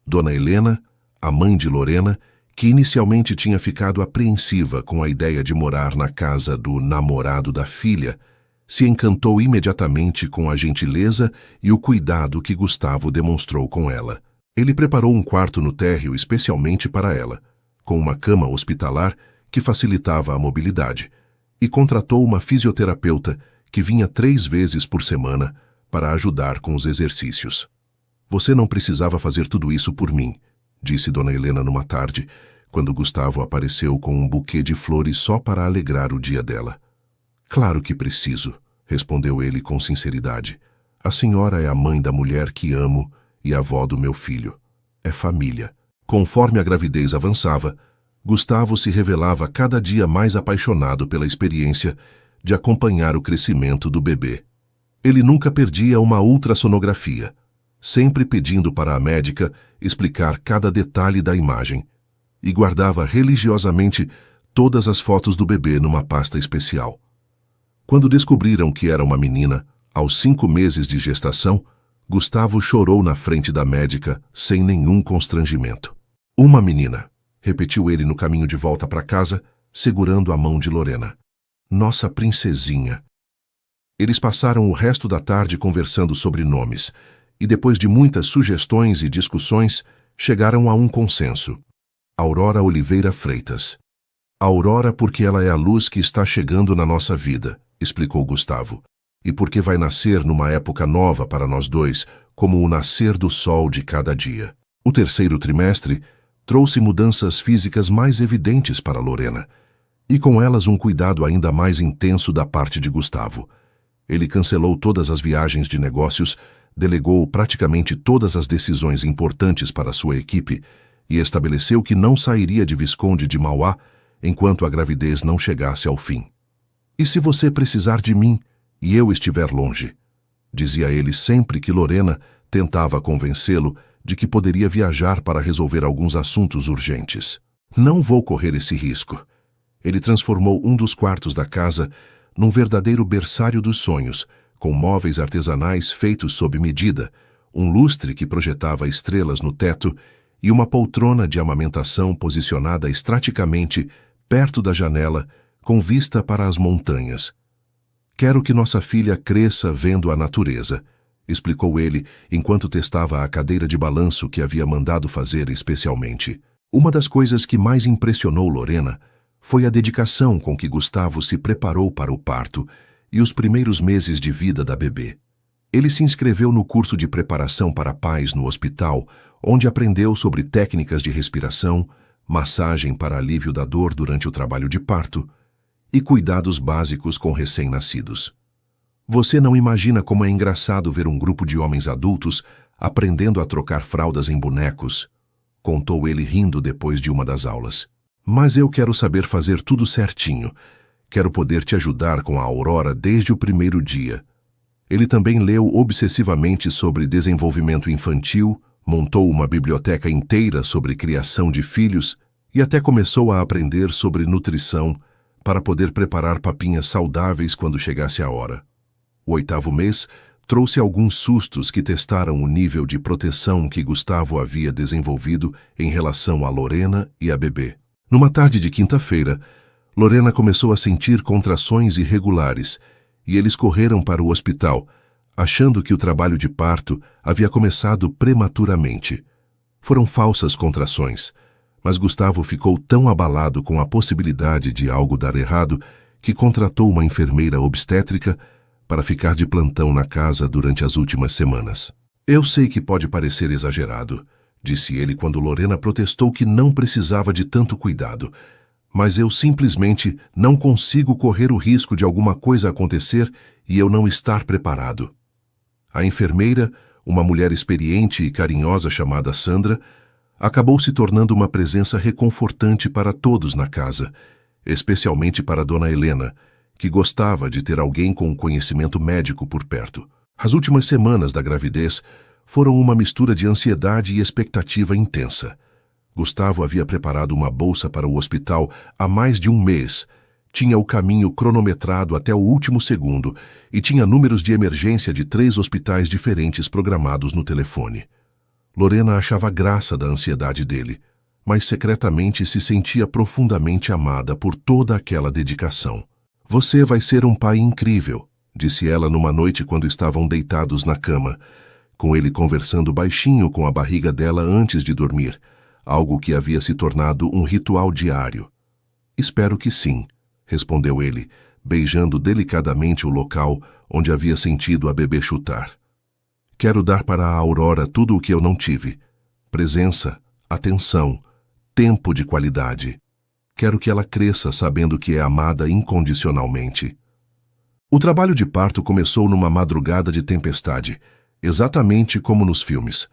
Dona Helena, a mãe de Lorena, que inicialmente tinha ficado apreensiva com a ideia de morar na casa do namorado da filha, se encantou imediatamente com a gentileza e o cuidado que Gustavo demonstrou com ela. Ele preparou um quarto no térreo especialmente para ela, com uma cama hospitalar que facilitava a mobilidade, e contratou uma fisioterapeuta que vinha 3 vezes por semana para ajudar com os exercícios. "Você não precisava fazer tudo isso por mim", disse Dona Helena numa tarde, quando Gustavo apareceu com um buquê de flores só para alegrar o dia dela. "Claro que preciso", respondeu ele com sinceridade. "A senhora é a mãe da mulher que amo e a avó do meu filho. É família." Conforme a gravidez avançava, Gustavo se revelava cada dia mais apaixonado pela experiência de acompanhar o crescimento do bebê. Ele nunca perdia uma ultrassonografia, sempre pedindo para a médica explicar cada detalhe da imagem, e guardava religiosamente todas as fotos do bebê numa pasta especial. Quando descobriram que era uma menina, aos 5 meses de gestação, Gustavo chorou na frente da médica sem nenhum constrangimento. "Uma menina", repetiu ele no caminho de volta para casa, segurando a mão de Lorena. "Nossa princesinha." Eles passaram o resto da tarde conversando sobre nomes, e depois de muitas sugestões e discussões, chegaram a um consenso. Aurora Oliveira Freitas. "Aurora porque ela é a luz que está chegando na nossa vida", explicou Gustavo, "e porque vai nascer numa época nova para nós dois, como o nascer do sol de cada dia." O terceiro trimestre trouxe mudanças físicas mais evidentes para Lorena, e com elas um cuidado ainda mais intenso da parte de Gustavo. Ele cancelou todas as viagens de negócios, delegou praticamente todas as decisões importantes para sua equipe e estabeleceu que não sairia de Visconde de Mauá enquanto a gravidez não chegasse ao fim. "E se você precisar de mim e eu estiver longe?", dizia ele sempre que Lorena tentava convencê-lo de que poderia viajar para resolver alguns assuntos urgentes. "Não vou correr esse risco. Ele transformou um dos quartos da casa num verdadeiro berçário dos sonhos, com móveis artesanais feitos sob medida, um lustre que projetava estrelas no teto e uma poltrona de amamentação posicionada estrategicamente perto da janela, com vista para as montanhas. "Quero que nossa filha cresça vendo a natureza", explicou ele enquanto testava a cadeira de balanço que havia mandado fazer especialmente. Uma das coisas que mais impressionou Lorena foi a dedicação com que Gustavo se preparou para o parto e os primeiros meses de vida da bebê. Ele se inscreveu no curso de preparação para pais no hospital, onde aprendeu sobre técnicas de respiração, massagem para alívio da dor durante o trabalho de parto e cuidados básicos com recém-nascidos. "Você não imagina como é engraçado ver um grupo de homens adultos aprendendo a trocar fraldas em bonecos", contou ele rindo depois de uma das aulas. "Mas eu quero saber fazer tudo certinho. Quero poder te ajudar com a Aurora desde o primeiro dia." Ele também leu obsessivamente sobre desenvolvimento infantil, montou uma biblioteca inteira sobre criação de filhos e até começou a aprender sobre nutrição para poder preparar papinhas saudáveis quando chegasse a hora. O 8º mês trouxe alguns sustos que testaram o nível de proteção que Gustavo havia desenvolvido em relação a Lorena e a bebê. Numa tarde de quinta-feira, Lorena começou a sentir contrações irregulares e eles correram para o hospital, achando que o trabalho de parto havia começado prematuramente. Foram falsas contrações, mas Gustavo ficou tão abalado com a possibilidade de algo dar errado que contratou uma enfermeira obstétrica para ficar de plantão na casa durante as últimas semanas. "Eu sei que pode parecer exagerado", disse ele quando Lorena protestou que não precisava de tanto cuidado, "mas eu simplesmente não consigo correr o risco de alguma coisa acontecer e eu não estar preparado." A enfermeira, uma mulher experiente e carinhosa chamada Sandra, acabou se tornando uma presença reconfortante para todos na casa, especialmente para Dona Helena, que gostava de ter alguém com conhecimento médico por perto. As últimas semanas da gravidez foram uma mistura de ansiedade e expectativa intensa. Gustavo havia preparado uma bolsa para o hospital há mais de um mês, tinha o caminho cronometrado até o último segundo e tinha números de emergência de 3 hospitais diferentes programados no telefone. Lorena achava graça da ansiedade dele, mas secretamente se sentia profundamente amada por toda aquela dedicação. "Você vai ser um pai incrível", disse ela numa noite quando estavam deitados na cama, com ele conversando baixinho com a barriga dela antes de dormir, algo que havia se tornado um ritual diário. "Espero que sim", respondeu ele, beijando delicadamente o local onde havia sentido a bebê chutar. "Quero dar para a Aurora tudo o que eu não tive: presença, atenção, tempo de qualidade. Quero que ela cresça sabendo que é amada incondicionalmente." O trabalho de parto começou numa madrugada de tempestade, exatamente como nos filmes.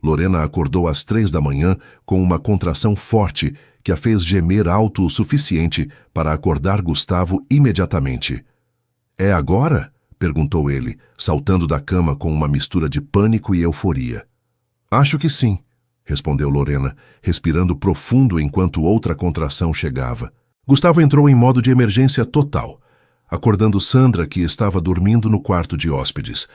Lorena acordou às 3 da manhã com uma contração forte que a fez gemer alto o suficiente para acordar Gustavo imediatamente. "É agora?", perguntou ele, saltando da cama com uma mistura de pânico e euforia. "Acho que sim", respondeu Lorena, respirando profundo enquanto outra contração chegava. Gustavo entrou em modo de emergência total, acordando Sandra, que estava dormindo no quarto de hóspedes,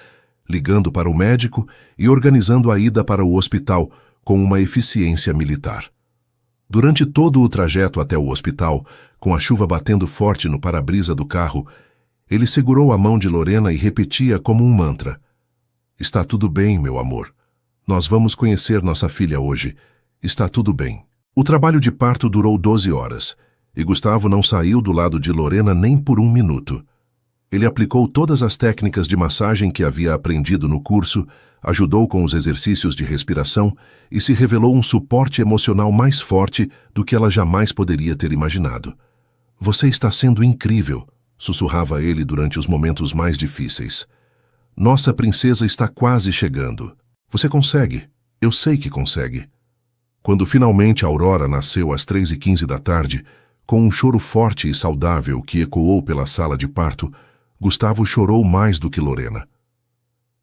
ligando para o médico e organizando a ida para o hospital com uma eficiência militar. Durante todo o trajeto até o hospital, com a chuva batendo forte no para-brisa do carro, ele segurou a mão de Lorena e repetia como um mantra: "Está tudo bem, meu amor. Nós vamos conhecer nossa filha hoje. Está tudo bem." O trabalho de parto durou 12 horas, e Gustavo não saiu do lado de Lorena nem por um minuto. Ele aplicou todas as técnicas de massagem que havia aprendido no curso, ajudou com os exercícios de respiração e se revelou um suporte emocional mais forte do que ela jamais poderia ter imaginado. "Você está sendo incrível", sussurrava ele durante os momentos mais difíceis. "Nossa princesa está quase chegando. Você consegue. Eu sei que consegue." Quando finalmente Aurora nasceu às 3h15 da tarde, com um choro forte e saudável que ecoou pela sala de parto, Gustavo chorou mais do que Lorena.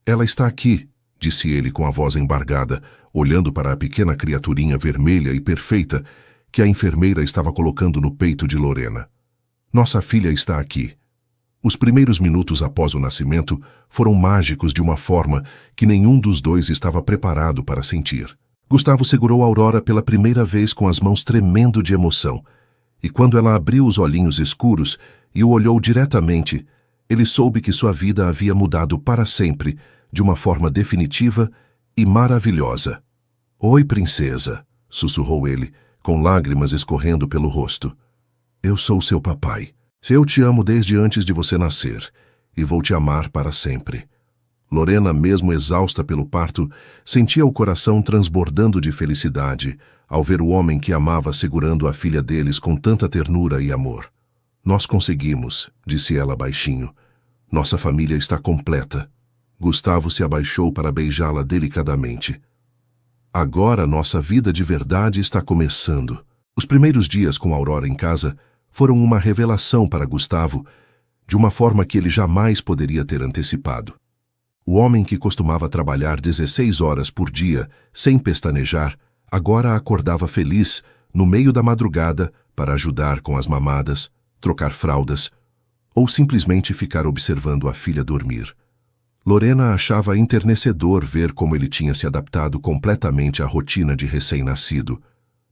"Ela está aqui", disse ele com a voz embargada, olhando para a pequena criaturinha vermelha e perfeita que a enfermeira estava colocando no peito de Lorena. Nossa filha está aqui. Os primeiros minutos após o nascimento foram mágicos de uma forma que nenhum dos dois estava preparado para sentir. Gustavo segurou Aurora pela primeira vez com as mãos tremendo de emoção, e quando ela abriu os olhinhos escuros e o olhou diretamente, ele soube que sua vida havia mudado para sempre, de uma forma definitiva e maravilhosa. "Oi, princesa", sussurrou ele, com lágrimas escorrendo pelo rosto. "Eu sou seu papai. Eu te amo desde antes de você nascer, e vou te amar para sempre." Lorena, mesmo exausta pelo parto, sentia o coração transbordando de felicidade ao ver o homem que amava segurando a filha deles com tanta ternura e amor. "Nós conseguimos", disse ela baixinho. "Nossa família está completa." Gustavo se abaixou para beijá-la delicadamente. "Agora nossa vida de verdade está começando." Os primeiros dias com Aurora em casa foram uma revelação para Gustavo, de uma forma que ele jamais poderia ter antecipado. O homem que costumava trabalhar 16 horas por dia, sem pestanejar, agora acordava feliz, no meio da madrugada, para ajudar com as mamadas, trocar fraldas, ou simplesmente ficar observando a filha dormir. Lorena achava enternecedor ver como ele tinha se adaptado completamente à rotina de recém-nascido,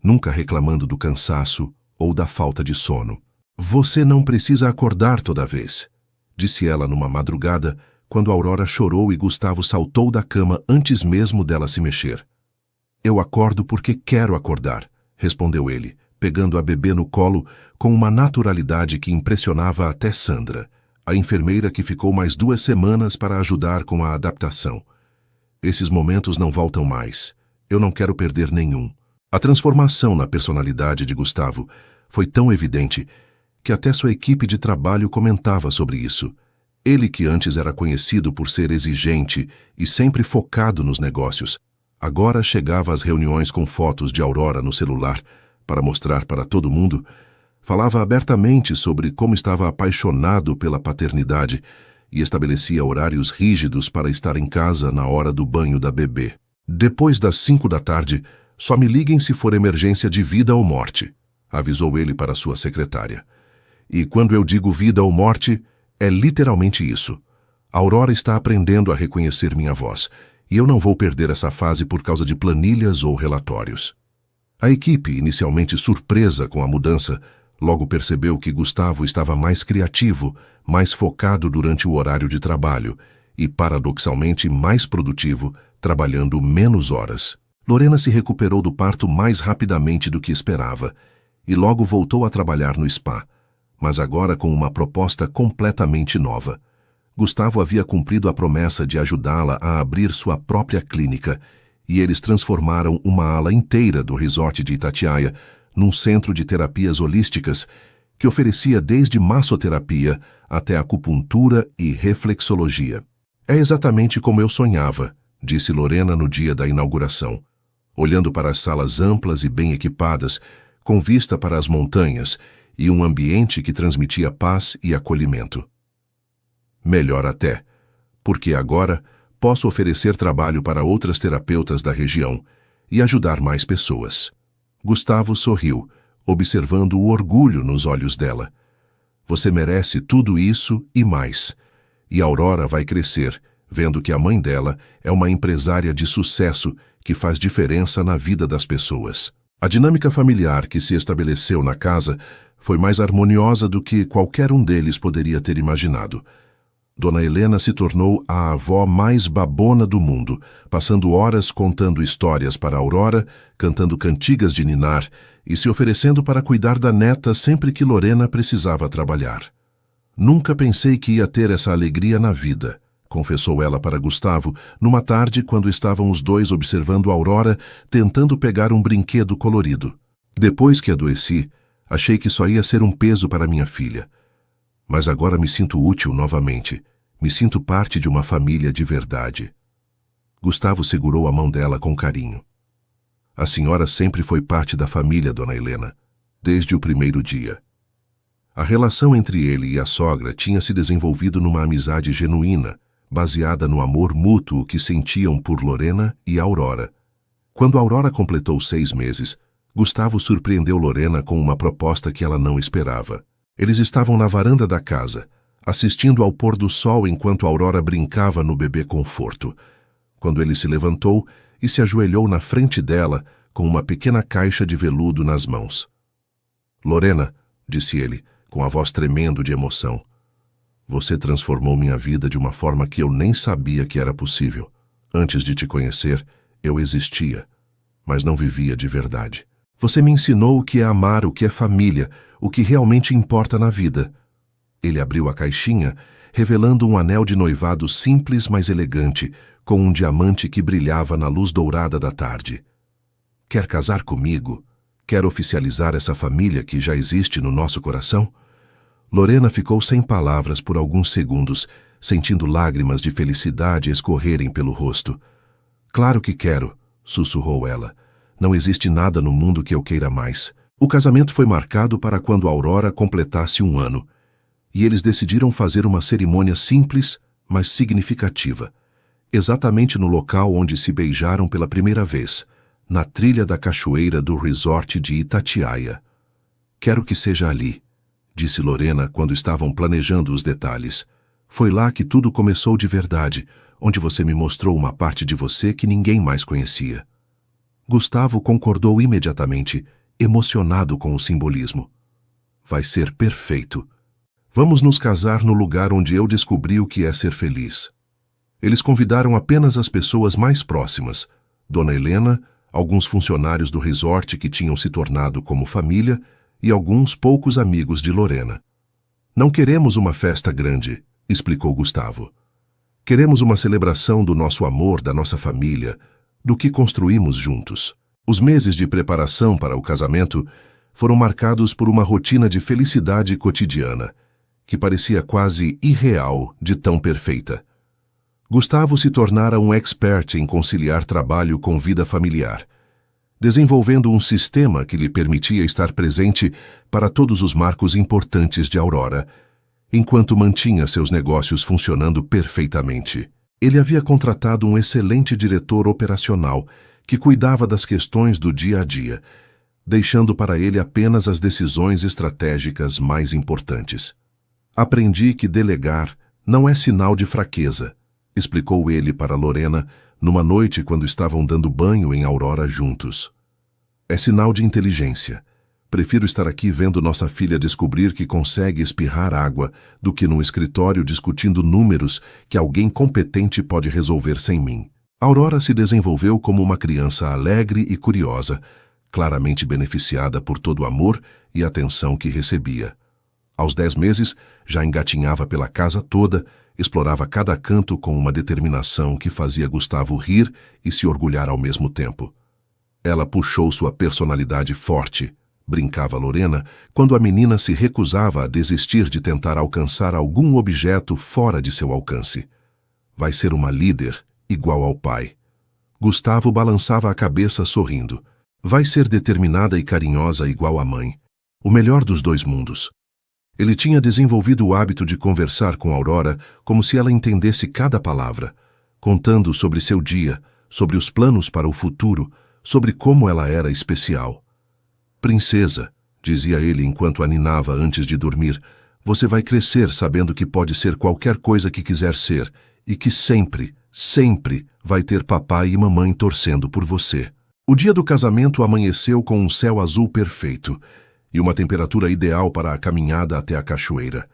nunca reclamando do cansaço ou da falta de sono. "Você não precisa acordar toda vez", disse ela numa madrugada, quando Aurora chorou e Gustavo saltou da cama antes mesmo dela se mexer. "Eu acordo porque quero acordar", respondeu ele, pegando a bebê no colo com uma naturalidade que impressionava até Sandra, a enfermeira que ficou mais 2 semanas para ajudar com a adaptação. "Esses momentos não voltam mais. Eu não quero perder nenhum." A transformação na personalidade de Gustavo foi tão evidente que até sua equipe de trabalho comentava sobre isso. Ele, que antes era conhecido por ser exigente e sempre focado nos negócios, agora chegava às reuniões com fotos de Aurora no celular para mostrar para todo mundo, falava abertamente sobre como estava apaixonado pela paternidade e estabelecia horários rígidos para estar em casa na hora do banho da bebê. "Depois das 5 da tarde, só me liguem se for emergência de vida ou morte", avisou ele para sua secretária. "E quando eu digo vida ou morte, é literalmente isso. A Aurora está aprendendo a reconhecer minha voz, e eu não vou perder essa fase por causa de planilhas ou relatórios." A equipe, inicialmente surpresa com a mudança, logo percebeu que Gustavo estava mais criativo, mais focado durante o horário de trabalho e, paradoxalmente, mais produtivo, trabalhando menos horas. Lorena se recuperou do parto mais rapidamente do que esperava e logo voltou a trabalhar no spa, mas agora com uma proposta completamente nova. Gustavo havia cumprido a promessa de ajudá-la a abrir sua própria clínica e eles transformaram uma ala inteira do resort de Itatiaia num centro de terapias holísticas que oferecia desde massoterapia até acupuntura e reflexologia. "É exatamente como eu sonhava", disse Lorena no dia da inauguração, olhando para as salas amplas e bem equipadas, com vista para as montanhas e um ambiente que transmitia paz e acolhimento. "Melhor até, porque agora posso oferecer trabalho para outras terapeutas da região e ajudar mais pessoas." Gustavo sorriu, observando o orgulho nos olhos dela. "Você merece tudo isso e mais. E Aurora vai crescer, vendo que a mãe dela é uma empresária de sucesso que faz diferença na vida das pessoas." A dinâmica familiar que se estabeleceu na casa foi mais harmoniosa do que qualquer um deles poderia ter imaginado. Dona Helena se tornou a avó mais babona do mundo, passando horas contando histórias para Aurora, cantando cantigas de ninar e se oferecendo para cuidar da neta sempre que Lorena precisava trabalhar. "Nunca pensei que ia ter essa alegria na vida", confessou ela para Gustavo, numa tarde quando estavam os dois observando Aurora tentando pegar um brinquedo colorido. "Depois que adoeci, achei que só ia ser um peso para minha filha. Mas agora me sinto útil novamente. Me sinto parte de uma família de verdade." Gustavo segurou a mão dela com carinho. "A senhora sempre foi parte da família, Dona Helena, desde o primeiro dia." A relação entre ele e a sogra tinha se desenvolvido numa amizade genuína, baseada no amor mútuo que sentiam por Lorena e Aurora. Quando Aurora completou 6 meses, Gustavo surpreendeu Lorena com uma proposta que ela não esperava. Eles estavam na varanda da casa, assistindo ao pôr do sol enquanto Aurora brincava no bebê conforto, quando ele se levantou e se ajoelhou na frente dela com uma pequena caixa de veludo nas mãos. Lorena, disse ele, com a voz tremendo de emoção, você transformou minha vida de uma forma que eu nem sabia que era possível. Antes de te conhecer, eu existia, mas não vivia de verdade. Você me ensinou o que é amar, o que é família, o que realmente importa na vida. Ele abriu a caixinha, revelando um anel de noivado simples, mas elegante, com um diamante que brilhava na luz dourada da tarde. Quer casar comigo? Quer oficializar essa família que já existe no nosso coração? Lorena ficou sem palavras por alguns segundos, sentindo lágrimas de felicidade escorrerem pelo rosto. Claro que quero, sussurrou ela. Não existe nada no mundo que eu queira mais. O casamento foi marcado para quando Aurora completasse 1 ano, e eles decidiram fazer uma cerimônia simples, mas significativa, exatamente no local onde se beijaram pela primeira vez, na trilha da cachoeira do resort de Itatiaia. Quero que seja ali, disse Lorena quando estavam planejando os detalhes. Foi lá que tudo começou de verdade, onde você me mostrou uma parte de você que ninguém mais conhecia. Gustavo concordou imediatamente, emocionado com o simbolismo. Vai ser perfeito. Vamos nos casar no lugar onde eu descobri o que é ser feliz. Eles convidaram apenas as pessoas mais próximas, Dona Helena, alguns funcionários do resort que tinham se tornado como família e alguns poucos amigos de Lorena. Não queremos uma festa grande, explicou Gustavo. Queremos uma celebração do nosso amor, da nossa família, do que construímos juntos. Os meses de preparação para o casamento foram marcados por uma rotina de felicidade cotidiana, que parecia quase irreal de tão perfeita. Gustavo se tornara um expert em conciliar trabalho com vida familiar, desenvolvendo um sistema que lhe permitia estar presente para todos os marcos importantes de Aurora, enquanto mantinha seus negócios funcionando perfeitamente. Ele havia contratado um excelente diretor operacional que cuidava das questões do dia a dia, deixando para ele apenas as decisões estratégicas mais importantes. Aprendi que delegar não é sinal de fraqueza, explicou ele para Lorena numa noite quando estavam dando banho em Aurora juntos. É sinal de inteligência. Prefiro estar aqui vendo nossa filha descobrir que consegue espirrar água do que num escritório discutindo números que alguém competente pode resolver sem mim. Aurora se desenvolveu como uma criança alegre e curiosa, claramente beneficiada por todo o amor e atenção que recebia. Aos 10 meses, já engatinhava pela casa toda, explorava cada canto com uma determinação que fazia Gustavo rir e se orgulhar ao mesmo tempo. Ela puxou sua personalidade forte, brincava Lorena, quando a menina se recusava a desistir de tentar alcançar algum objeto fora de seu alcance. Vai ser uma líder, igual ao pai. Gustavo balançava a cabeça sorrindo. Vai ser determinada e carinhosa igual à mãe. O melhor dos dois mundos. Ele tinha desenvolvido o hábito de conversar com Aurora como se ela entendesse cada palavra, contando sobre seu dia, sobre os planos para o futuro, sobre como ela era especial. Princesa, dizia ele enquanto a ninava antes de dormir, você vai crescer sabendo que pode ser qualquer coisa que quiser ser e que sempre, sempre vai ter papai e mamãe torcendo por você. O dia do casamento amanheceu com um céu azul perfeito e uma temperatura ideal para a caminhada até a cachoeira.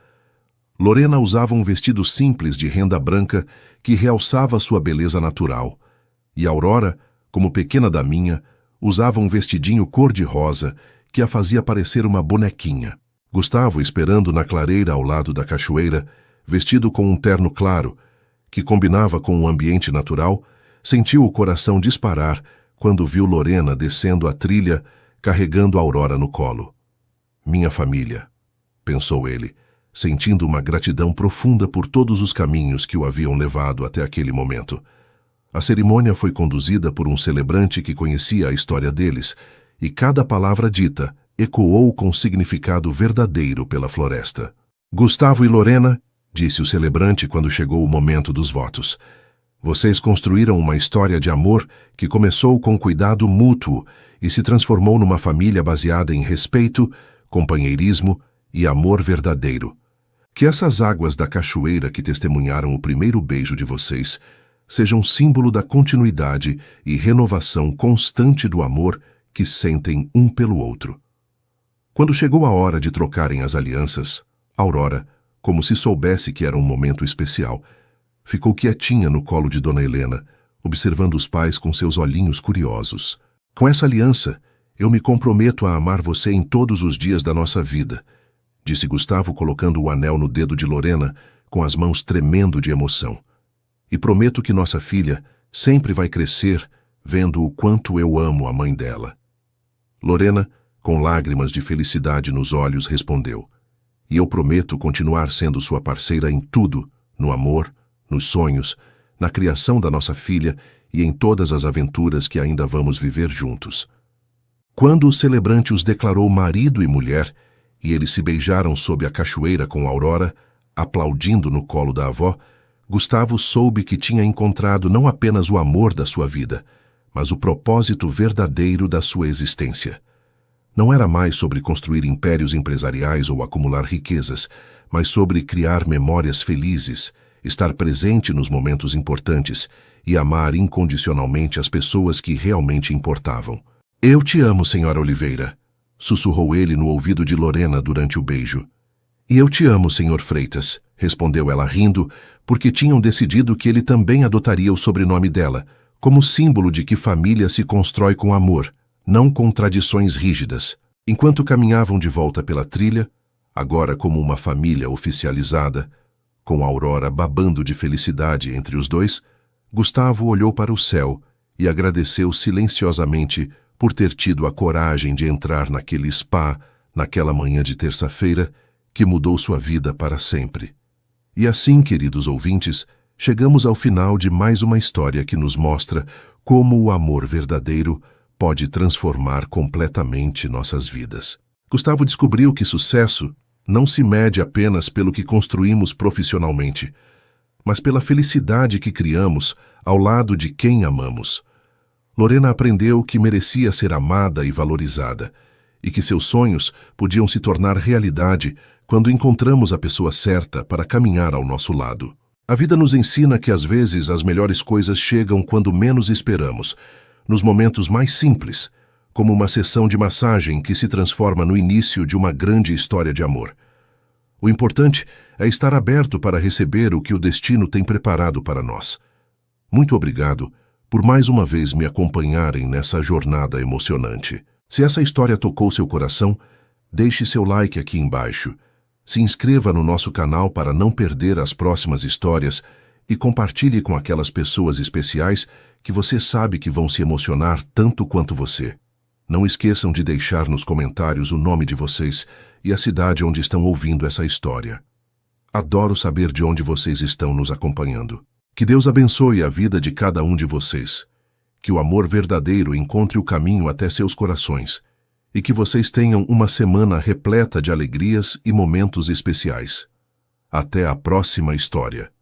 Lorena usava um vestido simples de renda branca que realçava sua beleza natural, e Aurora, como pequena daminha, usava um vestidinho cor-de-rosa que a fazia parecer uma bonequinha. Gustavo, esperando na clareira ao lado da cachoeira, vestido com um terno claro, que combinava com o ambiente natural, sentiu o coração disparar quando viu Lorena descendo a trilha, carregando Aurora no colo. Minha família, pensou ele, sentindo uma gratidão profunda por todos os caminhos que o haviam levado até aquele momento. A cerimônia foi conduzida por um celebrante que conhecia a história deles, e cada palavra dita ecoou com significado verdadeiro pela floresta. Gustavo e Lorena, disse o celebrante quando chegou o momento dos votos, vocês construíram uma história de amor que começou com cuidado mútuo e se transformou numa família baseada em respeito, companheirismo e amor verdadeiro. Que essas águas da cachoeira que testemunharam o primeiro beijo de vocês sejam símbolo da continuidade e renovação constante do amor que sentem um pelo outro. Quando chegou a hora de trocarem as alianças, Aurora, como se soubesse que era um momento especial, ficou quietinha no colo de Dona Helena, observando os pais com seus olhinhos curiosos. Com essa aliança, eu me comprometo a amar você em todos os dias da nossa vida, disse Gustavo colocando o anel no dedo de Lorena, com as mãos tremendo de emoção. E prometo que nossa filha sempre vai crescer vendo o quanto eu amo a mãe dela. Lorena, com lágrimas de felicidade nos olhos, respondeu: e eu prometo continuar sendo sua parceira em tudo, no amor, nos sonhos, na criação da nossa filha e em todas as aventuras que ainda vamos viver juntos. Quando o celebrante os declarou marido e mulher, e eles se beijaram sob a cachoeira com Aurora, aplaudindo no colo da avó, Gustavo soube que tinha encontrado não apenas o amor da sua vida, mas o propósito verdadeiro da sua existência. Não era mais sobre construir impérios empresariais ou acumular riquezas, mas sobre criar memórias felizes, estar presente nos momentos importantes e amar incondicionalmente as pessoas que realmente importavam. Eu te amo, senhora Oliveira, sussurrou ele no ouvido de Lorena durante o beijo. E eu te amo, senhor Freitas, respondeu ela rindo, porque tinham decidido que ele também adotaria o sobrenome dela, como símbolo de que família se constrói com amor, não com tradições rígidas. Enquanto caminhavam de volta pela trilha, agora como uma família oficializada, com Aurora babando de felicidade entre os dois, Gustavo olhou para o céu e agradeceu silenciosamente por ter tido a coragem de entrar naquele spa, naquela manhã de terça-feira, que mudou sua vida para sempre. E assim, queridos ouvintes, chegamos ao final de mais uma história que nos mostra como o amor verdadeiro pode transformar completamente nossas vidas. Gustavo descobriu que sucesso não se mede apenas pelo que construímos profissionalmente, mas pela felicidade que criamos ao lado de quem amamos. Lorena aprendeu que merecia ser amada e valorizada, e que seus sonhos podiam se tornar realidade quando encontramos a pessoa certa para caminhar ao nosso lado. A vida nos ensina que às vezes as melhores coisas chegam quando menos esperamos, nos momentos mais simples, como uma sessão de massagem que se transforma no início de uma grande história de amor. O importante é estar aberto para receber o que o destino tem preparado para nós. Muito obrigado por mais uma vez me acompanharem nessa jornada emocionante. Se essa história tocou seu coração, deixe seu like aqui embaixo. Se inscreva no nosso canal para não perder as próximas histórias e compartilhe com aquelas pessoas especiais que você sabe que vão se emocionar tanto quanto você. Não esqueçam de deixar nos comentários o nome de vocês e a cidade onde estão ouvindo essa história. Adoro saber de onde vocês estão nos acompanhando. Que Deus abençoe a vida de cada um de vocês. Que o amor verdadeiro encontre o caminho até seus corações. E que vocês tenham uma semana repleta de alegrias e momentos especiais. Até a próxima história.